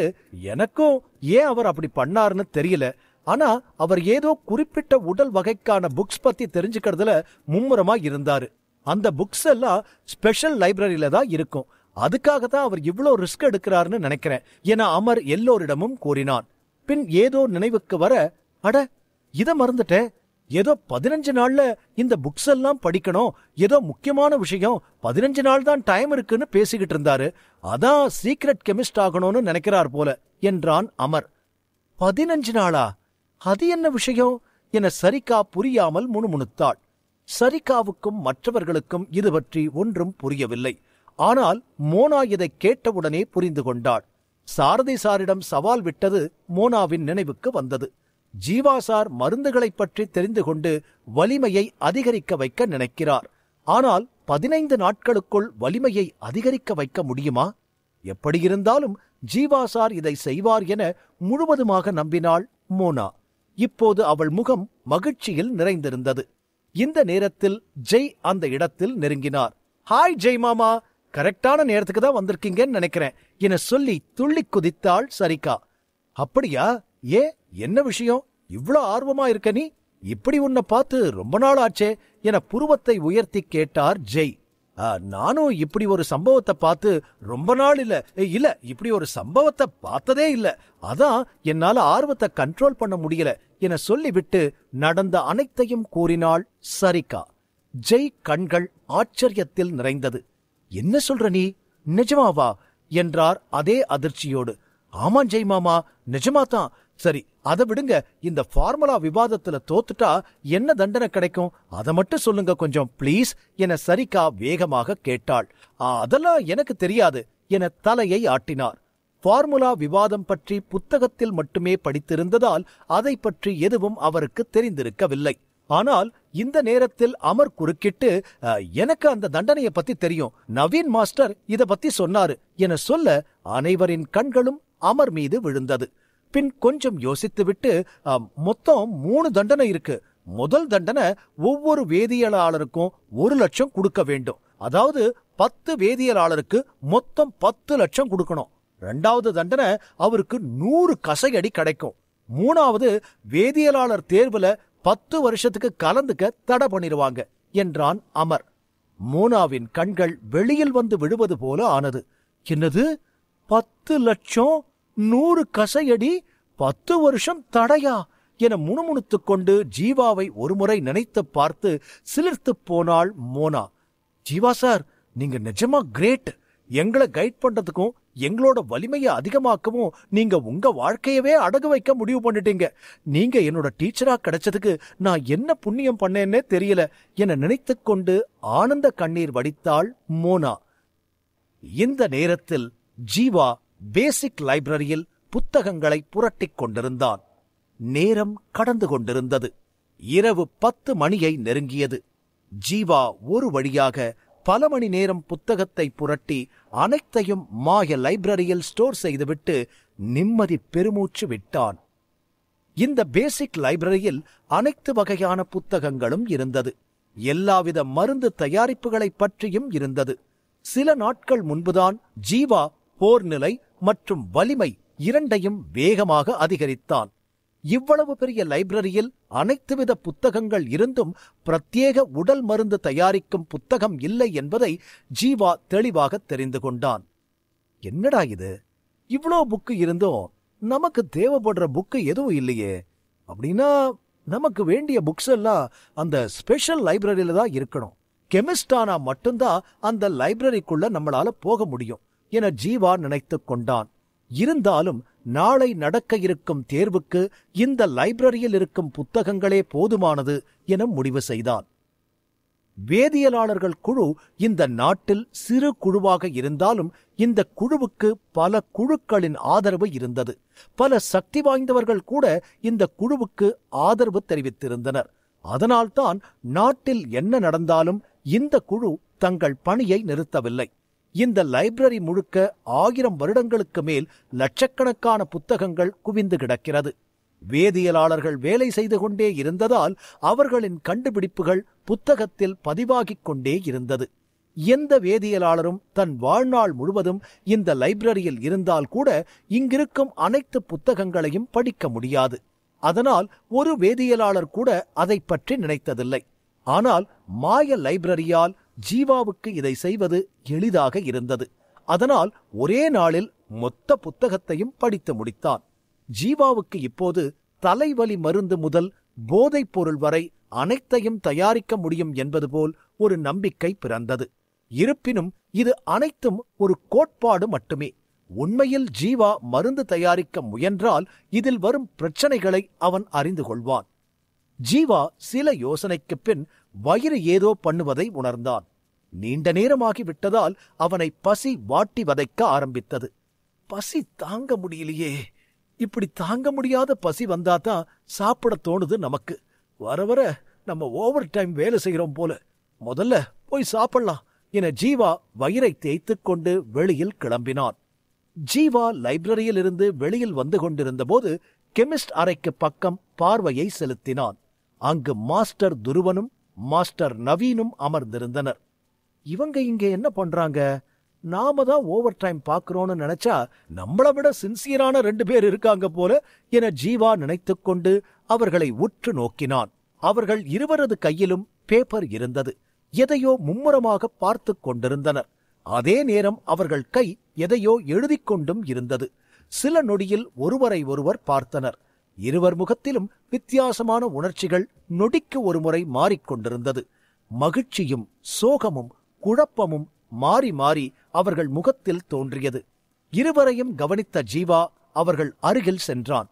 எனக்கும் ஏன் அவர் அப்படி பண்ணாருன்னு தெரியல. ஆனா அவர் ஏதோ குறிப்பிட்ட உடல் வகைக்கான புக்ஸ் பத்தி தெரிஞ்சுக்கிறதுல மும்முரமா இருந்தாரு. அந்த புக்ஸ் எல்லாம் ஸ்பெஷல் லைப்ரரியில தான் இருக்கும். அதுக்காக தான் அவர் இவ்வளோ ரிஸ்க் எடுக்கிறாருன்னு நினைக்கிறேன் என அமர் எல்லோரிடமும் கூறினான். பின் ஏதோ நினைவுக்கு வர, அட இத மறந்துட்டே, ஏதோ 15 நாள்ல இந்த புக்ஸ் எல்லாம் படிக்கணும், ஏதோ முக்கியமான விஷயம், 15 நாள் தான் டைம் இருக்குன்னு பேசிக்கிட்டு இருந்தாரு, அதான் சீக்ரெட் கெமிஸ்ட் ஆகணும்னு நினைக்கிறார் போல என்றான் அமர். 15 நாளா? அது என்ன விஷயம் என சரிகா புரியாமல் முணுமுணுத்தாள். சரிகாவுக்கும் மற்றவர்களுக்கும் இது பற்றி ஒன்றும் புரியவில்லை. ஆனால் மோனா இதை கேட்டவுடனே புரிந்து கொண்டாள். சாரதி சாரிடம் சவால் விட்டது மோனாவின் நினைவுக்கு வந்தது. ஜீவா சார் மருந்துகளைப் பற்றி தெரிந்து கொண்டு வலிமையை அதிகரிக்க வைக்க நினைக்கிறார். ஆனால் 15 நாட்களுக்குள் வலிமையை அதிகரிக்க வைக்க முடியுமா? எப்படியிருந்தாலும் ஜீவா சார் இதை செய்வார் என முழுவதுமாக நம்பினாள் மோனா. இப்போது அவள் முகம் மகிழ்ச்சியில் நிறைந்திருந்தது. இந்த நேரத்தில் ஜெய் அந்த இடத்தில் நெருங்கினார். ஹாய் ஜெய் மாமா, கரெக்டான நேரத்துக்கு தான் வந்திருக்கீங்கன்னு நினைக்கிறேன் என சொல்லி துள்ளி குதித்தாள் சரிகா. அப்படியா? என்ன விஷயம்? இவ்ளோ ஆர்வமா இருக்க நீ? இப்படி உன்னை பார்த்து ரொம்ப நாள் ஆச்சே என புருவத்தை உயர்த்தி கேட்டார் ஜெய். நானும் இப்படி ஒரு சம்பவத்தை பார்த்து ரொம்ப நாள் இல்ல இப்படி ஒரு சம்பவத்தை பார்த்ததே இல்ல, அதான் என்னால ஆர்வத்தை கண்ட்ரோல் பண்ண முடியல என சொல்லிவிட்டு நடந்த அனைத்தையும் கூறினாள் சரிகா. ஜெய் கண்கள் ஆச்சரியத்தில் நிறைந்தது. என்ன சொல்ற நீ? நிஜமாவா என்றார் அதே அதிர்ச்சியோடு. ஆமா ஜெய் மாமா, நிஜமாதான். சரி அதை விடுங்க, இந்த ஃபார்முலா விவாதத்துல தோத்துட்டா என்ன தண்டனை கிடைக்கும் அதை மட்டும் சொல்லுங்க கொஞ்சம் ப்ளீஸ் என சரிகா வேகமாக கேட்டாள். அதெல்லாம் எனக்கு தெரியாது என தலையை ஆட்டினார். ஃபார்முலா விவாதம் பற்றி புத்தகத்தில் மட்டுமே படித்திருந்ததால் அதை பற்றி எதுவும் அவருக்கு தெரிந்திருக்கவில்லை. ஆனால் இந்த நேரத்தில் அமர் குறுக்கிட்டு, எனக்கு அந்த தண்டனையை பத்தி தெரியும், நவீன் மாஸ்டர் இத பத்தி சொன்னாரு என சொல்ல அனைவரின் கண்களும் அமர் மீது விழுந்தது. பின் கொஞ்சம் யோசித்துவிட்டு, மொத்தம் 3 தண்டனை இருக்கு. முதல் தண்டனை ஒவ்வொரு வேதியியலாளருக்கும் 1 லட்சம் கொடுக்க வேண்டும். அதாவது 10 வேதியியலாளருக்கு மொத்தம் 10 லட்சம் கொடுக்கணும். 2வது தண்டனை அவருக்கு 100 கசையடி கிடைக்கும். 3வது வேதியியலாளர் தேர்வுல 10 வருஷத்துக்கு கலந்துக்க தடை பண்ணிடுவாங்க என்றான் அமர். மோனாவின் கண்கள் வெளியில் வந்து விழுவது போல ஆனது. என்னது, 10 லட்சம், 100 கசையடி, 10 வருஷம் தடையா என முணுமுணுத்துக் கொண்டு ஜீவாவை ஒருமுறை நினைத்து பார்த்து சிலிர்த்து போனாள் மோனா. ஜீவா சார், நீங்க நிஜமா கிரேட். எங்களை கைட் பண்றதுக்கும் எங்களோட வலிமையை அதிகமாக்கவும் நீங்க உங்க வாழ்க்கையவே அடகு வைக்க முடிவு பண்ணிட்டீங்க. நீங்க என்னோட டீச்சரா கிடைச்சதுக்கு நான் என்ன புண்ணியம் பண்ணேன்னே தெரியல என நினைத்துக் கொண்டு ஆனந்த கண்ணீர் வடித்தாள் மோனா. இந்த நேரத்தில் ஜீவா பேசிக் லைப்ரரியில் புத்தகங்களை புரட்டிக் கொண்டிருந்தான். நேரம் கடந்து கொண்டிருந்தது. இரவு 10 மணியை நெருங்கியது. ஜீவா ஒரு வழியாக பல மணி நேரம் புத்தகத்தை புரட்டி அனைத்தையும் மாய லைப்ரரியில் ஸ்டோர் செய்துவிட்டு நிம்மதி பெருமூச்சு விட்டான். இந்த பேசிக் லைப்ரரியில் அனைத்து வகையான புத்தகங்களும் இருந்தது. எல்லாவித மருந்து தயாரிப்புகளை பற்றியும் இருந்தது. சில நாட்கள் முன்புதான் ஜீவா போர்நிலை மற்றும் வலிமை இரண்டையும் வேகமாக அதிகரித்தான். இவ்வளவு பெரிய லைப்ரரியில் அனைத்து வித புத்தகங்கள் இருந்தும் பிரத்யேக உடல் மருந்து தயாரிக்கும் புத்தகம் இல்லை என்பதை ஜீவா தெளிவாக தெரிந்து கொண்டான். என்னடா இது, இவ்வளோ புக்கு இருந்தும் நமக்கு தேவைப்படுற புக்கு எதுவும் இல்லையே. அப்படின்னா நமக்கு வேண்டிய புக்ஸ் எல்லாம் அந்த ஸ்பெஷல் லைப்ரரியில தான் இருக்கணும். கெமிஸ்டானா மட்டும்தான் அந்த லைப்ரரிக்குள்ள நம்மளால போக முடியும் என ஜீவா நினைத்துக் கொண்டான். இருந்தாலும் நாளை நடக்க இருக்கும் தேர்வுக்கு இந்த லைப்ரரியில் இருக்கும் புத்தகங்களே போதுமானது என முடிவு செய்தான். வேதியியலாளர்கள் குழு இந்த நாட்டில் சிறு குழுவாக இருந்தாலும் இந்த குழுவுக்கு பல குழுக்களின் ஆதரவு இருந்தது. பல சக்தி வாய்ந்தவர்கள் கூட இந்த குழுவுக்கு ஆதரவு தெரிவித்திருந்தனர். அதனால்தான் நாட்டில் என்ன நடந்தாலும் இந்த குழு தங்கள் பணியை நிறுத்தவில்லை. இந்த லைப்ரரி முழுக்க 1000 வருடங்களுக்கு மேல் லட்சக்கணக்கான புத்தகங்கள் குவிந்து கிடக்கிறது. வேதியியலாளர்கள் வேலை செய்து கொண்டே இருந்ததால் அவர்களின் கண்டுபிடிப்புகள் புத்தகத்தில் பதிவாகிக் கொண்டே இருந்தது. எந்த வேதியியலாளரும் தன் வாழ்நாள் முழுவதும் இந்த லைப்ரரியில் இருந்தால் கூட இங்கிருக்கும் அனைத்து புத்தகங்களையும் படிக்க முடியாது. அதனால் ஒரு வேதியியலாளர் கூட அதை பற்றி நினைத்ததில்லை. ஆனால் மாய லைப்ரரியால் ஜீவாவுக்கு இதை செய்வது எளிதாக இருந்தது. அதனால் ஒரே நாளில் மொத்த புத்தகத்தையும் படித்து முடித்தான். ஜீவாவுக்கு இப்போது தலைவலி மருந்து முதல் போதைப் பொருள் வரை அனைத்தையும் தயாரிக்க முடியும் என்பது போல் ஒரு நம்பிக்கை பிறந்தது. இருப்பினும் இது அனைத்தும் ஒரு கோட்பாடு மட்டுமே. உண்மையில் ஜீவா மருந்து தயாரிக்க முயன்றால் இதில் வரும் பிரச்சனைகளை அவன் அறிந்து கொள்வான். ஜீவா சில யோசனைக்குப் பின் வயிறு ஏதோ பண்ணுவதை உணர்ந்தான். நீண்ட நேரமாகி விட்டதால் அவனை பசி வாட்டி வதைக்க ஆரம்பித்தது. பசி தாங்க முடியலையே. இப்படி தாங்க முடியாத பசி வந்தாதான் சாப்பிட தோணுது நமக்கு. வர வர நம்ம ஓவர் டைம் வேலை செய்கிறோம் போல. முதல்ல போய் சாப்பிடலாம் என ஜீவா வயிறை தேய்த்துக் கொண்டு வெளியில் கிளம்பினான். ஜீவா லைப்ரரியிலிருந்து வெளியில் வந்து கொண்டிருந்த போது கெமிஸ்ட் அறைக்கு பக்கம் பார்வையை செலுத்தினான். அங்கு மாஸ்டர் துருவனும் மாஸ்டர் நவீனும் அமர்ந்திருந்தனர். இவங்க இங்க என்ன பண்றாங்க? நாம தான் ஓவர் டைம் பாக்குறோம்னு நினைச்சா நம்மளை விட சின்சியரான 2 பேர் இருக்காங்க போல என ஜீவா நினைத்துக் கொண்டு அவர்களை உற்று நோக்கினான். அவர்கள் இருவரது கையிலும் பேப்பர் இருந்தது. எதையோ மும்முரமாக பார்த்து கொண்டிருந்தனர். அதே நேரம் அவர்கள் கை எதையோ எழுதிக் கொண்டும் இருந்தது. சில நொடியில் ஒருவரை ஒருவர் பார்த்தனர். இருவர் முகத்திலும் வித்தியாசமான உணர்ச்சிகள் நொடிக்கு ஒருமுறை மாறிக்கொண்டிருந்தது. மகிழ்ச்சியும் சோகமும் குழப்பமும் மாறி மாறி அவர்கள் முகத்தில் தோன்றியது. இருவரையும் கவனித்த ஜீவா அவர்கள் அருகில் சென்றான்.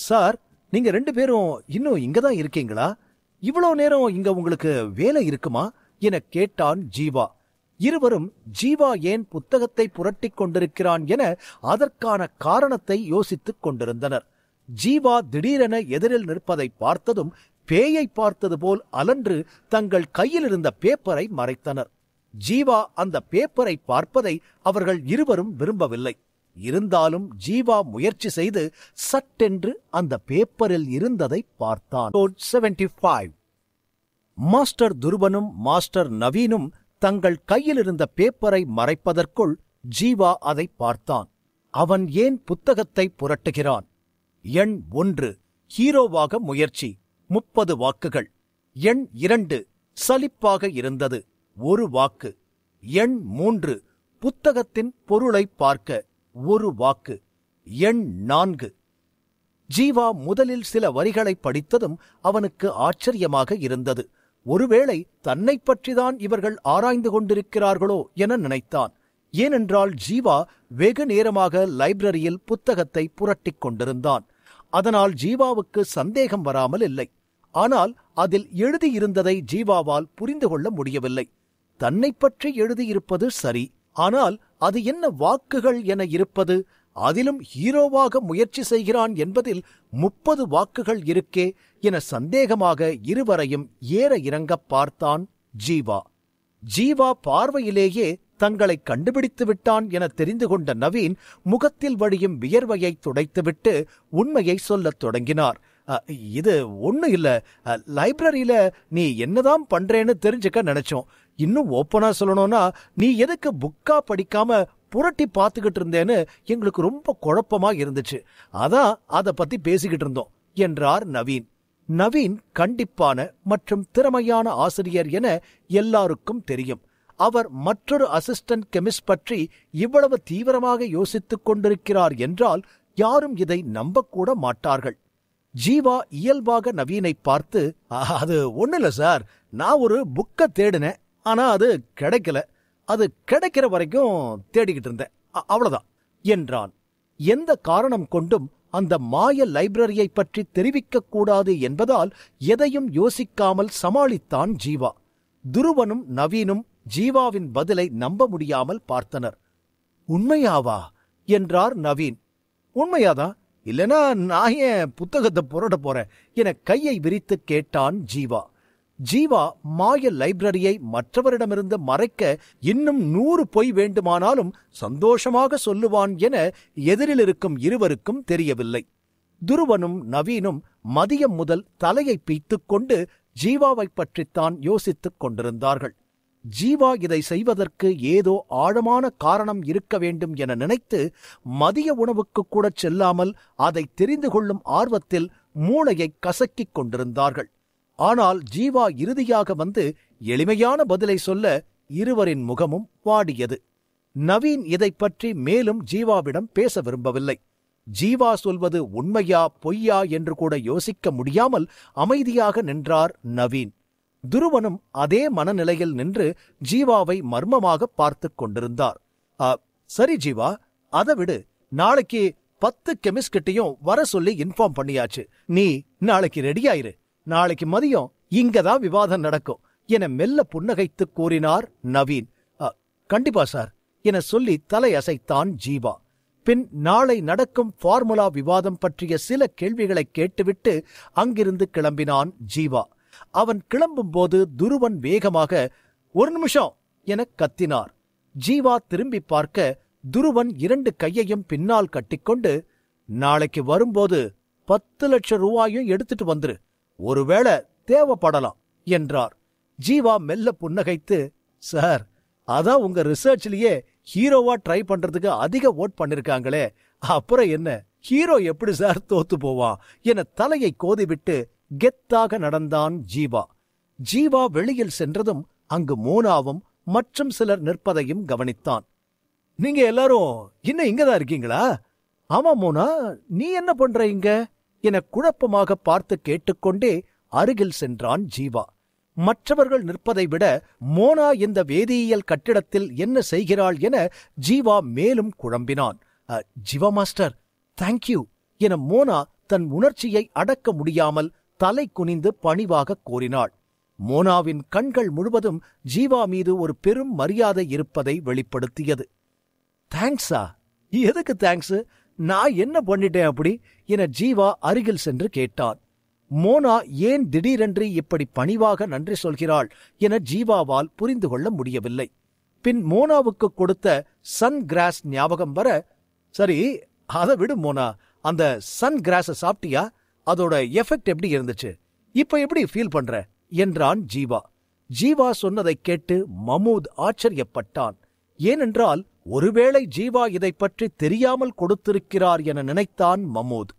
சார், நீங்க 2 பேரும் இன்னும் இங்கதான் இருக்கீங்களா? இவ்வளோ நேரம் இங்க உங்களுக்கு வேலை இருக்குமா என கேட்டான் ஜீவா. இருவரும் ஜீவா ஏன் புத்தகத்தை புரட்டிக் கொண்டிருக்கிறான் என அதற்கான காரணத்தை யோசித்துக் கொண்டிருந்தனர். ஜீவா திடீரென எதிரில் நிற்பதை பார்த்ததும் பேயை பார்த்தது போல் அலன்று தங்கள் கையில் இருந்த பேப்பரை மறைத்தனர். ஜீவா அந்த பேப்பரை பார்ப்பதை அவர்கள் இருவரும் விரும்பவில்லை. இருந்தாலும் ஜீவா முயற்சி செய்து சட்டென்று அந்த பேப்பரில் இருந்ததை பார்த்தான். 75. மாஸ்டர் துருவனும் மாஸ்டர் நவீனும் தங்கள் கையில் இருந்த பேப்பரை மறைப்பதற்குள் ஜீவா அதை பார்த்தான். அவன் ஏன் புத்தகத்தை புரட்டுகிறான்? எண் 1 ஹீரோவாக முயற்சி 30 வாக்குகள். எண் 2 சலிப்பாக இருந்தது 1 வாக்கு. எண் 3 புத்தகத்தின் பொருளை பார்க்க 1 வாக்கு. எண் 4. ஜீவா முதலில் சில வரிகளை படித்ததும் அவனுக்கு ஆச்சரியமாக இருந்தது. ஒருவேளை தன்னை பற்றிதான் இவர்கள் ஆராய்ந்து கொண்டிருக்கிறார்களோ என நினைத்தான். ஏனென்றால் ஜீவா வெகு நேரமாக லைப்ரரியில் புத்தகத்தை புரட்டிக் கொண்டிருந்தான். அதனால் ஜீவாவுக்கு சந்தேகம் வராமல் இல்லை. ஆனால் அதில் எழுதியிருந்ததை ஜீவாவால் புரிந்து கொள்ள முடியவில்லை. தன்னை பற்றி எழுதியிருப்பது சரி, ஆனால் அது என்ன வாக்குகள் என இருப்பது? அதிலும் ஹீரோவாக முயற்சி செய்கிறான் என்பதில் 30 வாக்குகள் இருக்கே என சந்தேகமாக இருவரையும் ஏற இறங்கப் பார்த்தான் ஜீவா. ஜீவா பார்வையிலேயே தங்களை கண்டுபிடித்து விட்டான் என தெரிந்து கொண்ட நவீன் முகத்தில் வழியும் வியர்வையை துடைத்துவிட்டு உண்மையை சொல்லத் தொடங்கினார். இது ஒண்ணு இல்ல, லைப்ரரியில நீ என்னதான் பண்றேன்னு தெரிஞ்சுக்க நினைச்சோம். இன்னும் ஓப்பனா சொல்லணும்னா, நீ எதுக்கு புக்கா படிக்காம புரட்டி பார்த்துக்கிட்டு இருந்தேன்னு எங்களுக்கு ரொம்ப குழப்பமா இருந்துச்சு. அதான் அதை பத்தி பேசிக்கிட்டு இருந்தோம் என்றார் நவீன். நவீன் கண்டிப்பான மற்றும் திறமையான ஆசிரியர் என எல்லாருக்கும் தெரியும். அவர் மற்றொரு அசிஸ்டன்ட் கெமிஸ்ட் பற்றி இவ்வளவு தீவிரமாக யோசித்துக் கொண்டிருக்கிறார் என்றால் யாரும் இதை நம்பக்கூட மாட்டார்கள். ஜீவா இயல்பாக நவீனை பார்த்து, அது ஒண்ணுல சார், நான் ஒரு புக்க தேடினேன், ஆனா அது கிடைக்கல. அது கிடைக்கிற வரைக்கும் தேடிக்கிட்டு இருந்தேன், அவ்வளவுதான் என்றான். எந்த காரணம் கொண்டும் அந்த மாய லைப்ரரியை பற்றி தெரிவிக்க கூடாது என்பதால் எதையும் யோசிக்காமல் சமாளித்தான் ஜீவா. துருவனும் நவீனும் ஜீவாவின் பதிலை நம்ப முடியாமல் பார்த்தனர். உண்மையாவா என்றார் நவீன். உண்மையாதான், இல்லனா நான் ஏன் புத்தகத்தை புரட்ட போறேன் என கையை விரித்து கேட்டான் ஜீவா. ஜீவா மாய லைப்ரரியை மற்றவரிடமிருந்து மறைக்க இன்னும் 100 பொய் வேண்டுமானாலும் சந்தோஷமாக சொல்லுவான் என எதிரில் இருக்கும் இருவருக்கும் தெரியவில்லை. துருவனும் நவீனும் மதியம் முதல் தலையை பீய்த்துக் கொண்டு ஜீவாவை பற்றித்தான் யோசித்துக் கொண்டிருந்தார்கள். ஜீவா இதை செய்வதற்கு ஏதோ ஆழமான காரணம் இருக்க வேண்டும் என நினைத்து மதிய உணவுக்கு கூட செல்லாமல் அதை தெரிந்து கொள்ளும் ஆர்வத்தில் மூளையை கசக்கிக் கொண்டிருந்தார்கள். ஆனால் ஜீவா இறுதியாக வந்து எளிமையான பதிலை சொல்ல இருவரின் முகமும் வாடியது. நவீன் இதை பற்றி மேலும் ஜீவாவிடம் பேச விரும்பவில்லை. ஜீவா சொல்வது உண்மையா பொய்யா என்று கூட யோசிக்க முடியாமல் அமைதியாக நின்றார் நவீன். துருவனும் அதே மனநிலையில் நின்று ஜீவாவை மர்மமாக பார்த்து கொண்டிருந்தார். சரி ஜீவா, அதை விடு. நாளைக்கு 10 கெமிஸ்ட் கிட்டையும் வர சொல்லி இன்ஃபார்ம் பண்ணியாச்சு. நீ நாளைக்கு ரெடியாயிரு. நாளைக்கு மதியம் இங்கதான் விவாதம் நடக்கும் என மெல்ல புன்னகைத்து கூறினார் நவீன். கண்டிப்பா சார் என சொல்லி தலையசைத்தான் ஜீவா. பின் நாளை நடக்கும் ஃபார்முலா விவாதம் பற்றிய சில கேள்விகளை கேட்டுவிட்டு அங்கிருந்து கிளம்பினான் ஜீவா. அவன் கிளம்பும்போது துருவன் வேகமாக 1 நிமிஷம் என கத்தினார். ஜீவா திரும்பி பார்க்க துருவன் 2 கையையும் பின்னால் கட்டிக்கொண்டு, நாளைக்கு வரும்போது 10 லட்சம் ரூபாயும் எடுத்துட்டு வந்துரு, ஒருவேளை தேவைப்படலாம் என்றார். ஜீவா மெல்ல புன்னகைத்து, சார், அதான் உங்க ரிசர்ச்லயே ஹீரோவா ட்ரை பண்றதுக்கு அதிக ஓட் பண்ணிருக்காங்களே, அப்புறம் என்ன, ஹீரோ எப்படி சார் தோத்து போவான் என தலையை கோதிவிட்டு கெத்தாக நடந்தான் ஜீவா. ஜீவா வெளியில் சென்றதும் அங்கு மோனாவும் மற்றும் சிலர் நிற்பதையும் கவனித்தான். நீங்க எல்லாரும் இன்னும் இங்கதான் இருக்கீங்களா? ஆமா மோனா, நீ என்ன பண்ற இங்க என குழப்பமாக பார்த்து கேட்டுக்கொண்டே அருகில் சென்றான் ஜீவா. மற்றவர்கள் நிற்பதை விட மோனா இந்த வேதியியல் கட்டிடத்தில் என்ன செய்கிறாள் என ஜீவா மேலும் குழம்பினான். ஜீவா மாஸ்டர், தேங்க்யூ என மோனா தன் உணர்ச்சியை அடக்க முடியாமல் தலை குனிந்து பணிவாக கூறினாள். மோனாவின் கண்கள் முழுவதும் ஜீவா மீது ஒரு பெரும் மரியாதை இருப்பதை வெளிப்படுத்தியது. தேங்க்ஸா? எதுக்கு தேங்க்ஸ்? நான் என்ன பண்ணிட்டேன் அப்படி என ஜீவா அருகில் சென்று கேட்டான். மோனா ஏன் திடீரென்று இப்படி பணிவாக நன்றி சொல்கிறாள் என ஜீவாவால் புரிந்து கொள்ள முடியவில்லை. பின் மோனாவுக்கு கொடுத்த சன் கிராஸ் ஞாபகம் வர, சரி அதை விடு மோனா, அந்த சன் கிராஸ சாப்பிட்டியா? அதோட எஃபெக்ட் எப்படி இருந்துச்சு? இப்ப எப்படி ஃபீல் பண்ற என்றான் ஜீவா. ஜீவா சொன்னதை கேட்டு மமூத் ஆச்சரியப்பட்டான். ஏனென்றால் ஒருவேளை ஜீவா இதை பற்றி தெரியாமல் கொடுத்திருக்கிறார் என நினைத்தான் மமூத்.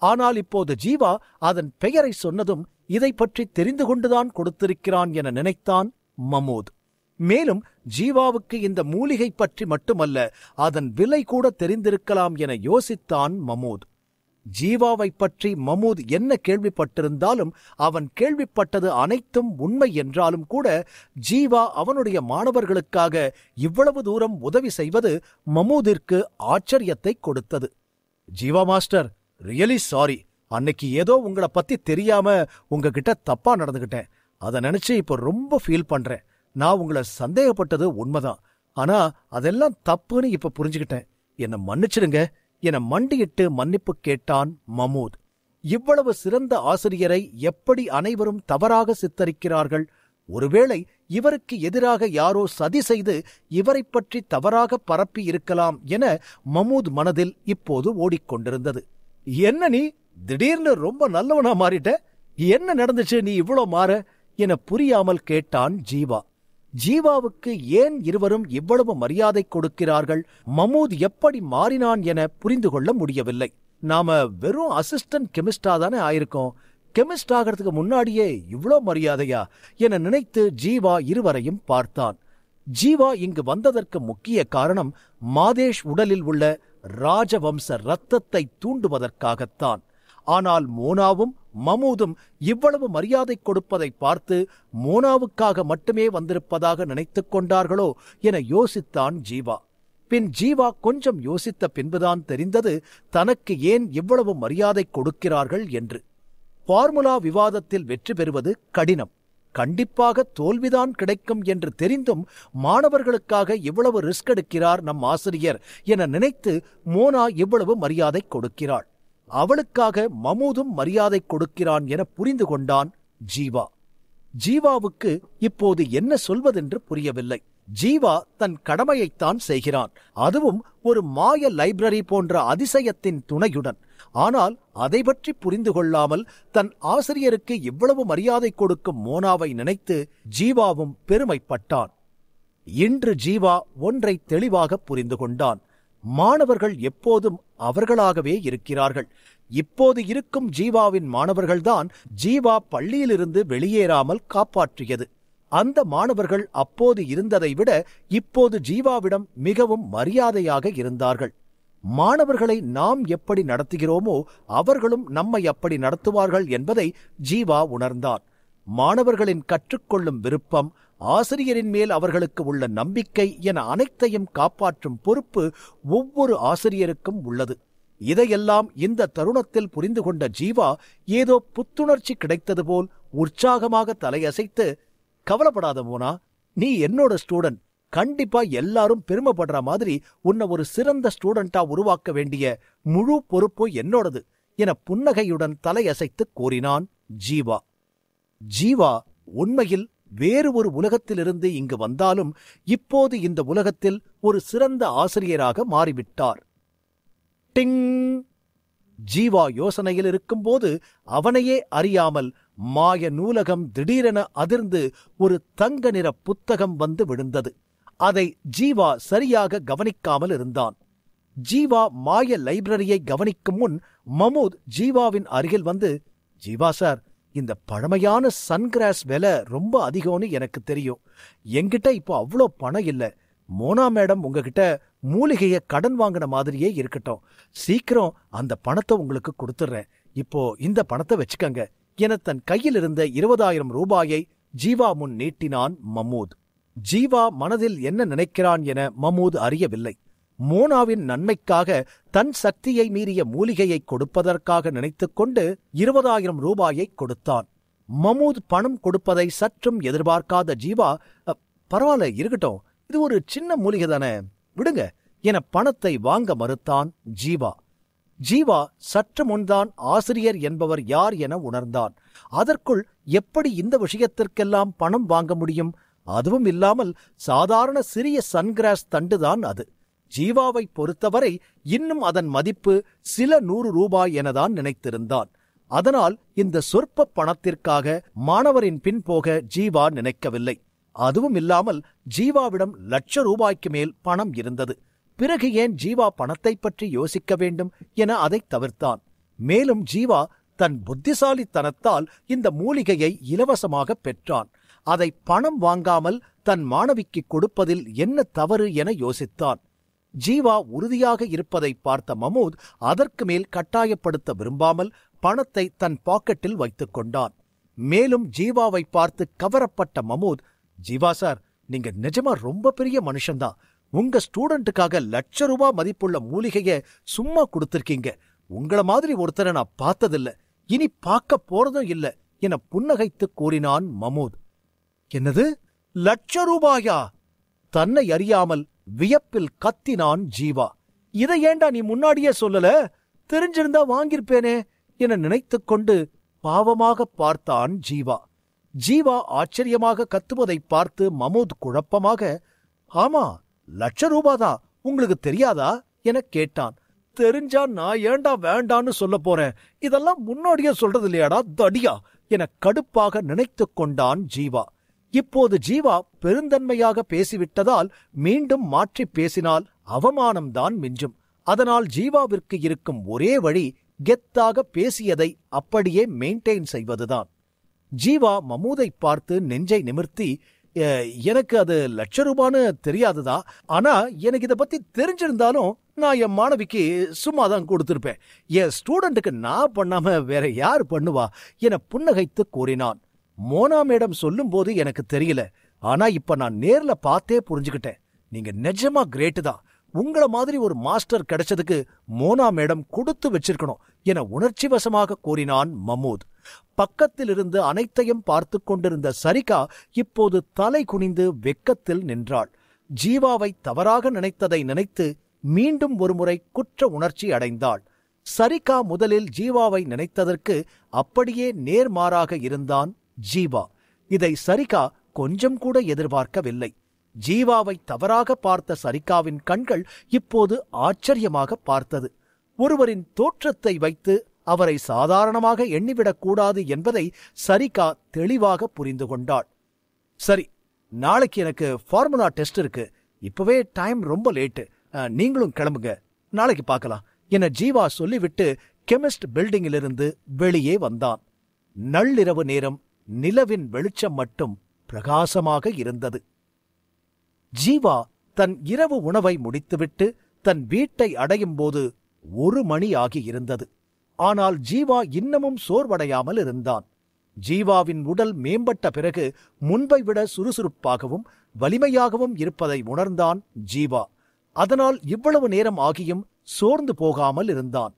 ஆனால் இப்போது ஜீவா அதன் பெயரை சொன்னதும் இதை பற்றி தெரிந்து கொண்டுதான் கொடுத்திருக்கிறான் என நினைத்தான் மமூத். மேலும் ஜீவாவுக்கு இந்த மூலிகை பற்றி மட்டுமல்ல, அதன் விலை கூட தெரிந்திருக்கலாம் என யோசித்தான் மமூத். ஜீவாவை பற்றி மமூத் என்ன கேள்விப்பட்டிருந்தாலும் அவன் கேள்விப்பட்டது அனைத்தும் உண்மை என்றாலும் கூட ஜீவா அவனுடைய மாணவர்களுக்காக இவ்வளவு தூரம் உதவி செய்வது மமூதிற்கு ஆச்சரியத்தை கொடுத்தது. Jeeva master, really sorry. அன்னைக்கு ஏதோ உங்களை பத்தி தெரியாம உங்ககிட்ட தப்பா நடந்துகிட்டேன். அதை நினைச்சு இப்ப ரொம்ப ஃபீல் பண்றேன். நான் உங்களை சந்தேகப்பட்டது உண்மைதான், ஆனா அதெல்லாம் தப்புன்னு இப்ப புரிஞ்சுக்கிட்டேன். என்னை மன்னிச்சிடுங்க என மண்டியிட்டு மன்னிப்பு கேட்டான் மமூத். இவ்வளவு சிறந்த ஆசிரியரை எப்படி அனைவரும் தவறாக சித்தரிக்கிறார்கள்? ஒருவேளை இவருக்கு எதிராக யாரோ சதி செய்து இவரை பற்றி தவறாக பரப்பி இருக்கலாம் என மமூத் மனதில் இப்போது ஓடிக்கொண்டிருந்தது. என்ன நீ திடீர்னு ரொம்ப நல்லவனா மாறிட்ட? என்ன நடந்துச்சு நீ இவ்வளோ மாற என புரியாமல் கேட்டான் ஜீவா. ஜீவாவுக்கு ஏன் இருவரும் இவ்வளவு மரியாதை கொடுக்கிறார்கள், மமூத் எப்படி மாறினான் என புரிந்து கொள்ள முடியவில்லை. நாம வெறும் அசிஸ்டன்ட் கெமிஸ்டா தானே ஆயிருக்கோம், கெமிஸ்ட் ஆகிறதுக்கு முன்னாடியே இவ்வளோ மரியாதையா என நினைத்து ஜீவா இருவரையும் பார்த்தான். ஜீவா இங்கு வந்ததற்கு முக்கிய காரணம் மாதேஷ் உடலில் உள்ள ராஜவம்ச இரத்தத்தை தூண்டுவதற்காகத்தான். ஆனால் மோனாவும் மமூதும் இவ்வளவு மரியாதை கொடுப்பதை பார்த்து மோனாவுக்காக மட்டுமே வந்திருப்பதாக நினைத்துக் கொண்டார்களோ என யோசித்தான் ஜீவா. பின் ஜீவா கொஞ்சம் யோசித்த பின்புதான் தெரிந்தது தனக்கு ஏன் இவ்வளவு மரியாதை கொடுக்கிறார்கள் என்று. ஃபார்முலா விவாதத்தில் வெற்றி பெறுவது கடினம், கண்டிப்பாக தோல்விதான் கிடைக்கும் என்று தெரிந்தும் மாணவர்களுக்காக இவ்வளவு ரிஸ்க் எடுக்கிறார் நம் ஆசிரியர் என நினைத்து மோனா இவ்வளவு மரியாதை கொடுக்கிறாள். அவளுக்காக மமூதும் மரியாதை கொடுக்கிறான் என புரிந்து கொண்டான் ஜீவா. ஜீவாவுக்கு இப்போது என்ன சொல்வதென்று புரியவில்லை. ஜீவா தன் கடமையைத்தான் செய்கிறான், அதுவும் ஒரு மாய லைப்ரரி போன்ற அதிசயத்தின் துணையுடன். ஆனால் அதை பற்றி புரிந்து கொள்ளாமல் தன் ஆசிரியருக்கு இவ்வளவு மரியாதை கொடுக்கும் மோனாவை நினைத்து ஜீவாவும் பெருமைப்பட்டான். இன்று ஜீவா ஒன்றை தெளிவாக புரிந்து கொண்டான். மாணவர்கள் எப்போதும் அவர்களாகவே இருக்கிறார்கள். இப்போது இருக்கும் ஜீவாவின் மாணவர்கள்தான் ஜீவா பள்ளியிலிருந்து வெளியேறாமல் காப்பாற்றியது. அந்த மாணவர்கள் அப்போது இருந்ததை விட இப்போது ஜீவாவிடம் மிகவும் மரியாதையாக இருந்தார்கள். மாணவர்களை நாம் எப்படி நடத்துகிறோமோ அவர்களும் நம்மை அப்படி நடத்துவார்கள் என்பதை ஜீவா உணர்ந்தான். மாணவர்களின் கற்றுக்கொள்ளும் விருப்பம், ஆசிரியரின் மேல் அவர்களுக்கு உள்ள நம்பிக்கை என அனைத்தையும் காப்பாற்றும் பொறுப்பு ஒவ்வொரு ஆசிரியருக்கும் உள்ளது. இதையெல்லாம் இந்த தருணத்தில் புரிந்து கொண்ட ஜீவா ஏதோ புத்துணர்ச்சி கிடைத்தது போல் உற்சாகமாக தலையசைத்து, கவலைப்படாத மோனா, நீ என்னோட ஸ்டூடெண்ட். கண்டிப்பா எல்லாரும் பெருமைப்படுற மாதிரி உன்னை ஒரு சிறந்த ஸ்டூடெண்டா உருவாக்க வேண்டிய முழு பொறுப்பு என்னோடது என புன்னகையுடன் தலையசைத்து கூறினான் ஜீவா. ஜீவா உண்மையில் வேறு ஒரு உலகத்திலிருந்து இங்கு வந்தாலும் இப்போது இந்த உலகத்தில் ஒரு சிறந்த ஆசிரியராக மாறிவிட்டார். டிங்! ஜீவா யோசனையில் இருக்கும்போது அவனையே அறியாமல் மாய நூலகம் திடீரென அதிர்ந்து ஒரு தங்க நிற புத்தகம் வந்து விழுந்தது. அதை ஜீவா சரியாக கவனிக்காமல் இருந்தான். ஜீவா மாய லைப்ரரியை கவனிக்கும் முன் மமூத் ஜீவாவின் அருகில் வந்து, ஜீவா சார், இந்த பழமையான சன்கிராஸ் விலை ரொம்ப அதிகம்னு எனக்கு தெரியும். என்கிட்ட இப்போ அவ்வளோ பணம் இல்ல. மோனா மேடம் உங்ககிட்ட மூலிகைய கடன் வாங்கின மாதிரியே இருக்கட்டும். சீக்கிரம் அந்த பணத்தை உங்களுக்கு கொடுத்துட்றேன். இப்போ இந்த பணத்தை வச்சுக்கங்க என தன் கையில் இருந்த 20,000 ரூபாயை ஜீவா முன் நீட்டினான் மமூத். ஜீவா மனதில் என்ன நினைக்கிறான் என மமூத் அறியவில்லை. மோனாவின் நன்மைக்காக தன் சக்தியை மீறிய மூலிகையை கொடுப்பதற்காக நினைத்துக்கொண்டு 20,000 ரூபாயை கொடுத்தான். மமூத் பணம் கொடுப்பதை சற்றும் எதிர்பார்க்காத ஜீவா, பரவாயில்ல, இருக்கட்டும், இது ஒரு சின்ன மூலிகை தானே, விடுங்க என பணத்தை வாங்க மறுத்தான் ஜீவா. ஜீவா சற்று முன்தான் ஆசிரியர் என்பவர் யார் என உணர்ந்தான். அதற்குள் எப்படி இந்த விஷயத்திற்கெல்லாம் பணம் வாங்க முடியும்? அதுவும் இல்லாமல் சாதாரண சிறிய சன்கிராஸ் தண்டுதான் அது. ஜீவாவை பொறுத்தவரை இன்னும் அதன் மதிப்பு சில 100 ரூபாய் எனதான் நினைத்திருந்தான். அதனால் இந்த சொற்ப பணத்திற்காக மாணவரின் பின் போக ஜீவா நினைக்கவில்லை. அதுவும் இல்லாமல் ஜீவாவிடம் லட்ச ரூபாய்க்கு மேல் பணம் இருந்தது. பிறகு ஏன் ஜீவா பணத்தை பற்றி யோசிக்க வேண்டும் என அதை தவிர்த்தான். மேலும் ஜீவா தன் புத்திசாலித்தனத்தால் இந்த மூலிகையை இலவசமாக பெற்றான். அதை பணம் வாங்காமல் தன் மாணவிக்கு கொடுப்பதில் என்ன தவறு என யோசித்தான். ஜீவா உறுதியாக இருப்பதை பார்த்த மமூத் அதற்கு மேல் கட்டாயப்படுத்த விரும்பாமல் பணத்தை தன் பாக்கெட்டில் வைத்துக் கொண்டான். மேலும் ஜீவாவை பார்த்து கவரப்பட்ட மமூத், ஜீவா சார், நீங்க நிஜமா ரொம்ப பெரிய மனுஷன்தான். உங்க ஸ்டூடெண்ட்டுக்காக லட்ச ரூபாய் மதிப்புள்ள மூலிகைய சும்மா கொடுத்திருக்கீங்க. உங்கள மாதிரி ஒருத்தரை நான் பார்த்ததில்ல, இனி பார்க்க போறதும் இல்ல என புன்னகைத்து கூறினான் மமூத். என்னது, லட்ச ரூபாயா? தன்னை அறியாமல் வியப்பில் கத்தினான் ஜீவா. இதை ஏண்டா நீ முன்னாடியே சொல்லல? தெரிஞ்சிருந்தா வாங்கியிருப்பேனே என நினைத்துக் கொண்டு பாவமாக பார்த்தான் ஜீவா. ஜீவா ஆச்சரியமாக கத்துவதை பார்த்து மமூத் குழப்பமாக, ஆமா, லட்ச ரூபாதான், உங்களுக்கு தெரியாதா என கேட்டான். தெரிஞ்சா நான் ஏண்டா வேண்டான்னு சொல்ல போறேன்? இதெல்லாம் முன்னாடியே சொல்றது இல்லையாடா தடியா என கடுப்பாக நினைத்துக் கொண்டான் ஜீவா. இப்போது ஜீவா பெருந்தன்மையாக பேசிவிட்டதால் மீண்டும் மாற்றி பேசினால் அவமானம்தான் மிஞ்சும். அதனால் ஜீவாவிற்கு இருக்கும் ஒரே வழி கெத்தாக பேசியதை அப்படியே மெயின்டைன் செய்வதுதான். ஜீவா மமூதை பார்த்து நெஞ்சை நிமிர்த்தி, எனக்கு அது லட்ச ரூபான்னு தெரியாதுதா, ஆனா எனக்கு இதை பத்தி தெரிஞ்சிருந்தாலும் நான் என் மாணவிக்கு சும்மாதான் கொடுத்திருப்பேன். என் ஸ்டூடெண்ட்டுக்கு நான் பண்ணாம வேற யார் பண்ணுவா என புன்னகைத்து கூறினான். மோனா மேடம் சொல்லும் போது எனக்கு தெரியல, ஆனா இப்ப நான் நேர்ல பார்த்தே புரிஞ்சுக்கிட்டேன். நீங்க நிஜமா கிரேட்டு தான். உங்கள மாதிரி ஒரு மாஸ்டர் கிடைச்சதுக்கு மோனா மேடம் கொடுத்து வச்சிருக்கணும் என உணர்ச்சி வசமாக கூறினான் மமூத். பக்கத்தில் இருந்து அனைத்தையும் பார்த்து கொண்டிருந்த சரிகா இப்போது தலை குனிந்து வெக்கத்தில் நின்றாள். ஜீவாவை தவறாக நினைத்ததை நினைத்து மீண்டும் ஒருமுறை குற்ற உணர்ச்சி அடைந்தாள். சரிகா முதலில் ஜீவாவை நினைத்ததற்கு அப்படியே நேர்மாறாக இருந்தான் ஜீவா. இதை சரிகா கொஞ்சம் கூட எதிர்பார்க்கவில்லை. ஜீவாவை தவறாக பார்த்த சரிகாவின் கண்கள் இப்போது ஆச்சரியமாக பார்த்தது. ஒருவரின் தோற்றத்தை வைத்து அவரை சாதாரணமாக எண்ணிவிடக்கூடாது என்பதை சரிகா தெளிவாக புரிந்து கொண்டாள். சரி, நாளைக்கு எனக்கு ஃபார்முலா டெஸ்ட் இருக்கு. இப்பவே டைம் ரொம்ப லேட்டு, நீங்களும் கிளம்புங்க, நாளைக்கு பார்க்கலாம் என ஜீவா சொல்லிவிட்டு கெமிஸ்ட் பில்டிங்கிலிருந்து வெளியே வந்தான். நள்ளிரவு நேரம், நிலவின் வெளிச்சம் மட்டும் பிரகாசமாக இருந்தது. ஜீவா தன் இரவு உணவை முடித்துவிட்டு தன் வீட்டை அடையும் போது 1 மணி ஆகியிருந்தது. ஆனால் ஜீவா இன்னமும் சோர்வடையாமல் இருந்தான். ஜீவாவின் உடல் மேம்பட்ட பிறகு முன்பை விட சுறுசுறுப்பாகவும் வலிமையாகவும் இருப்பதை உணர்ந்தான் ஜீவா. அதனால் இவ்வளவு நேரம் ஆகியும் சோர்ந்து போகாமல் இருந்தான்.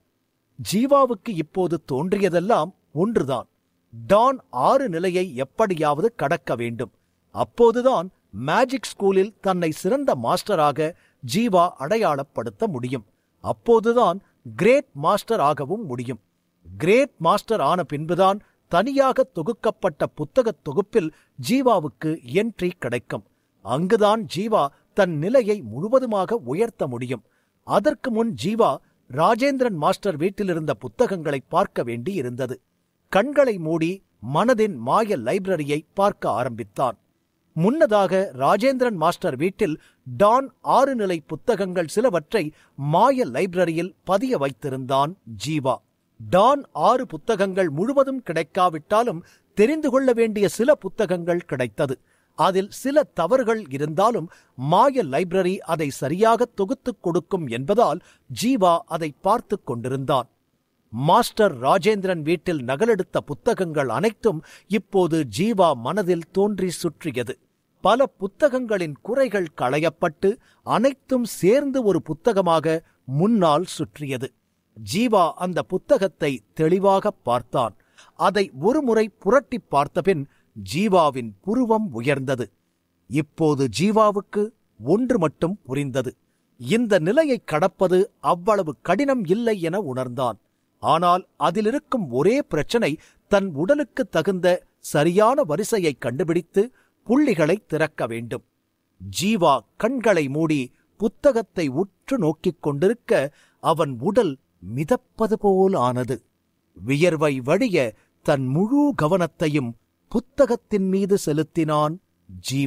ஜீவாவுக்கு இப்போது தோன்றியதெல்லாம் ஒன்றுதான். டான் 6 நிலையை எப்படியாவது கடக்க வேண்டும். அப்போதுதான் மேஜிக் ஸ்கூலில் தன்னை சிறந்த மாஸ்டராக ஜீவா அடையாளப்படுத்த முடியும். அப்போதுதான் கிரேட் மாஸ்டர் ஆகவும் முடியும். கிரேட் மாஸ்டர் ஆன பின்புதான் தனியாக தொகுக்கப்பட்ட புத்தகத் தொகுப்பில் ஜீவாவுக்கு என்ட்ரி கிடைக்கும். அங்குதான் ஜீவா தன் நிலையை முழுவதுமாக உயர்த்த முடியும். அதற்கு முன் ஜீவா ராஜேந்திரன் மாஸ்டர் வீட்டிலிருந்த புத்தகங்களை பார்க்க வேண்டி இருந்தது. கண்களை மூடி மனதின் மாய லைப்ரரியை பார்க்க ஆரம்பித்தான். முன்னதாக ராஜேந்திரன் மாஸ்டர் வீட்டில் டான் 6 நிலை புத்தகங்கள் சிலவற்றை மாய லைப்ரரியில் பதிய வைத்திருந்தான் ஜீவா. டான் 6 புத்தகங்கள் முழுவதும் கிடைக்காவிட்டாலும் தெரிந்து கொள்ள வேண்டிய சில புத்தகங்கள் கிடைத்தது. அதில் சில தவறுகள் இருந்தாலும் மாய லைப்ரரி அதை சரியாக தொகுத்துக் கொடுக்கும் என்பதால் ஜீவா அதை பார்த்து கொண்டிருந்தான். மாஸ்டர் ராஜேந்திரன் வீட்டில் நகலெடுத்த புத்தகங்கள் அனைத்தும் இப்போது ஜீவா மனதில் தோன்றி சுற்றியது. பல புத்தகங்களின் குறைகள் களையப்பட்டு அனைத்தும் சேர்ந்து ஒரு புத்தகமாக முன்னால் சுற்றியது. ஜீவா அந்த புத்தகத்தை தெளிவாக பார்த்தான். அதை ஒருமுறை புரட்டி பார்த்தபின் ஜீவாவின் புருவம் உயர்ந்தது. இப்போது ஜீவாவுக்கு ஒன்று மட்டும் புரிந்தது. இந்த நிலையை கடப்பது அவ்வளவு கடினம் இல்லை என உணர்ந்தான். ஆனால் அதிலிருக்கும் ஒரே பிரச்சனை தன் உடலுக்கு தகுந்த சரியான வரிசையை கண்டுபிடித்து புள்ளிகளை திறக்க வேண்டும். ஜீவா கண்களை மூடி புத்தகத்தை உற்று நோக்கிக் கொண்டிருக்க அவன் உடல் மிதப்பது போல் ஆனது. வியர்வை வழிய தன் முழு கவனத்தையும் புத்தகத்தின் மீது செலுத்தினான் ஜீவா.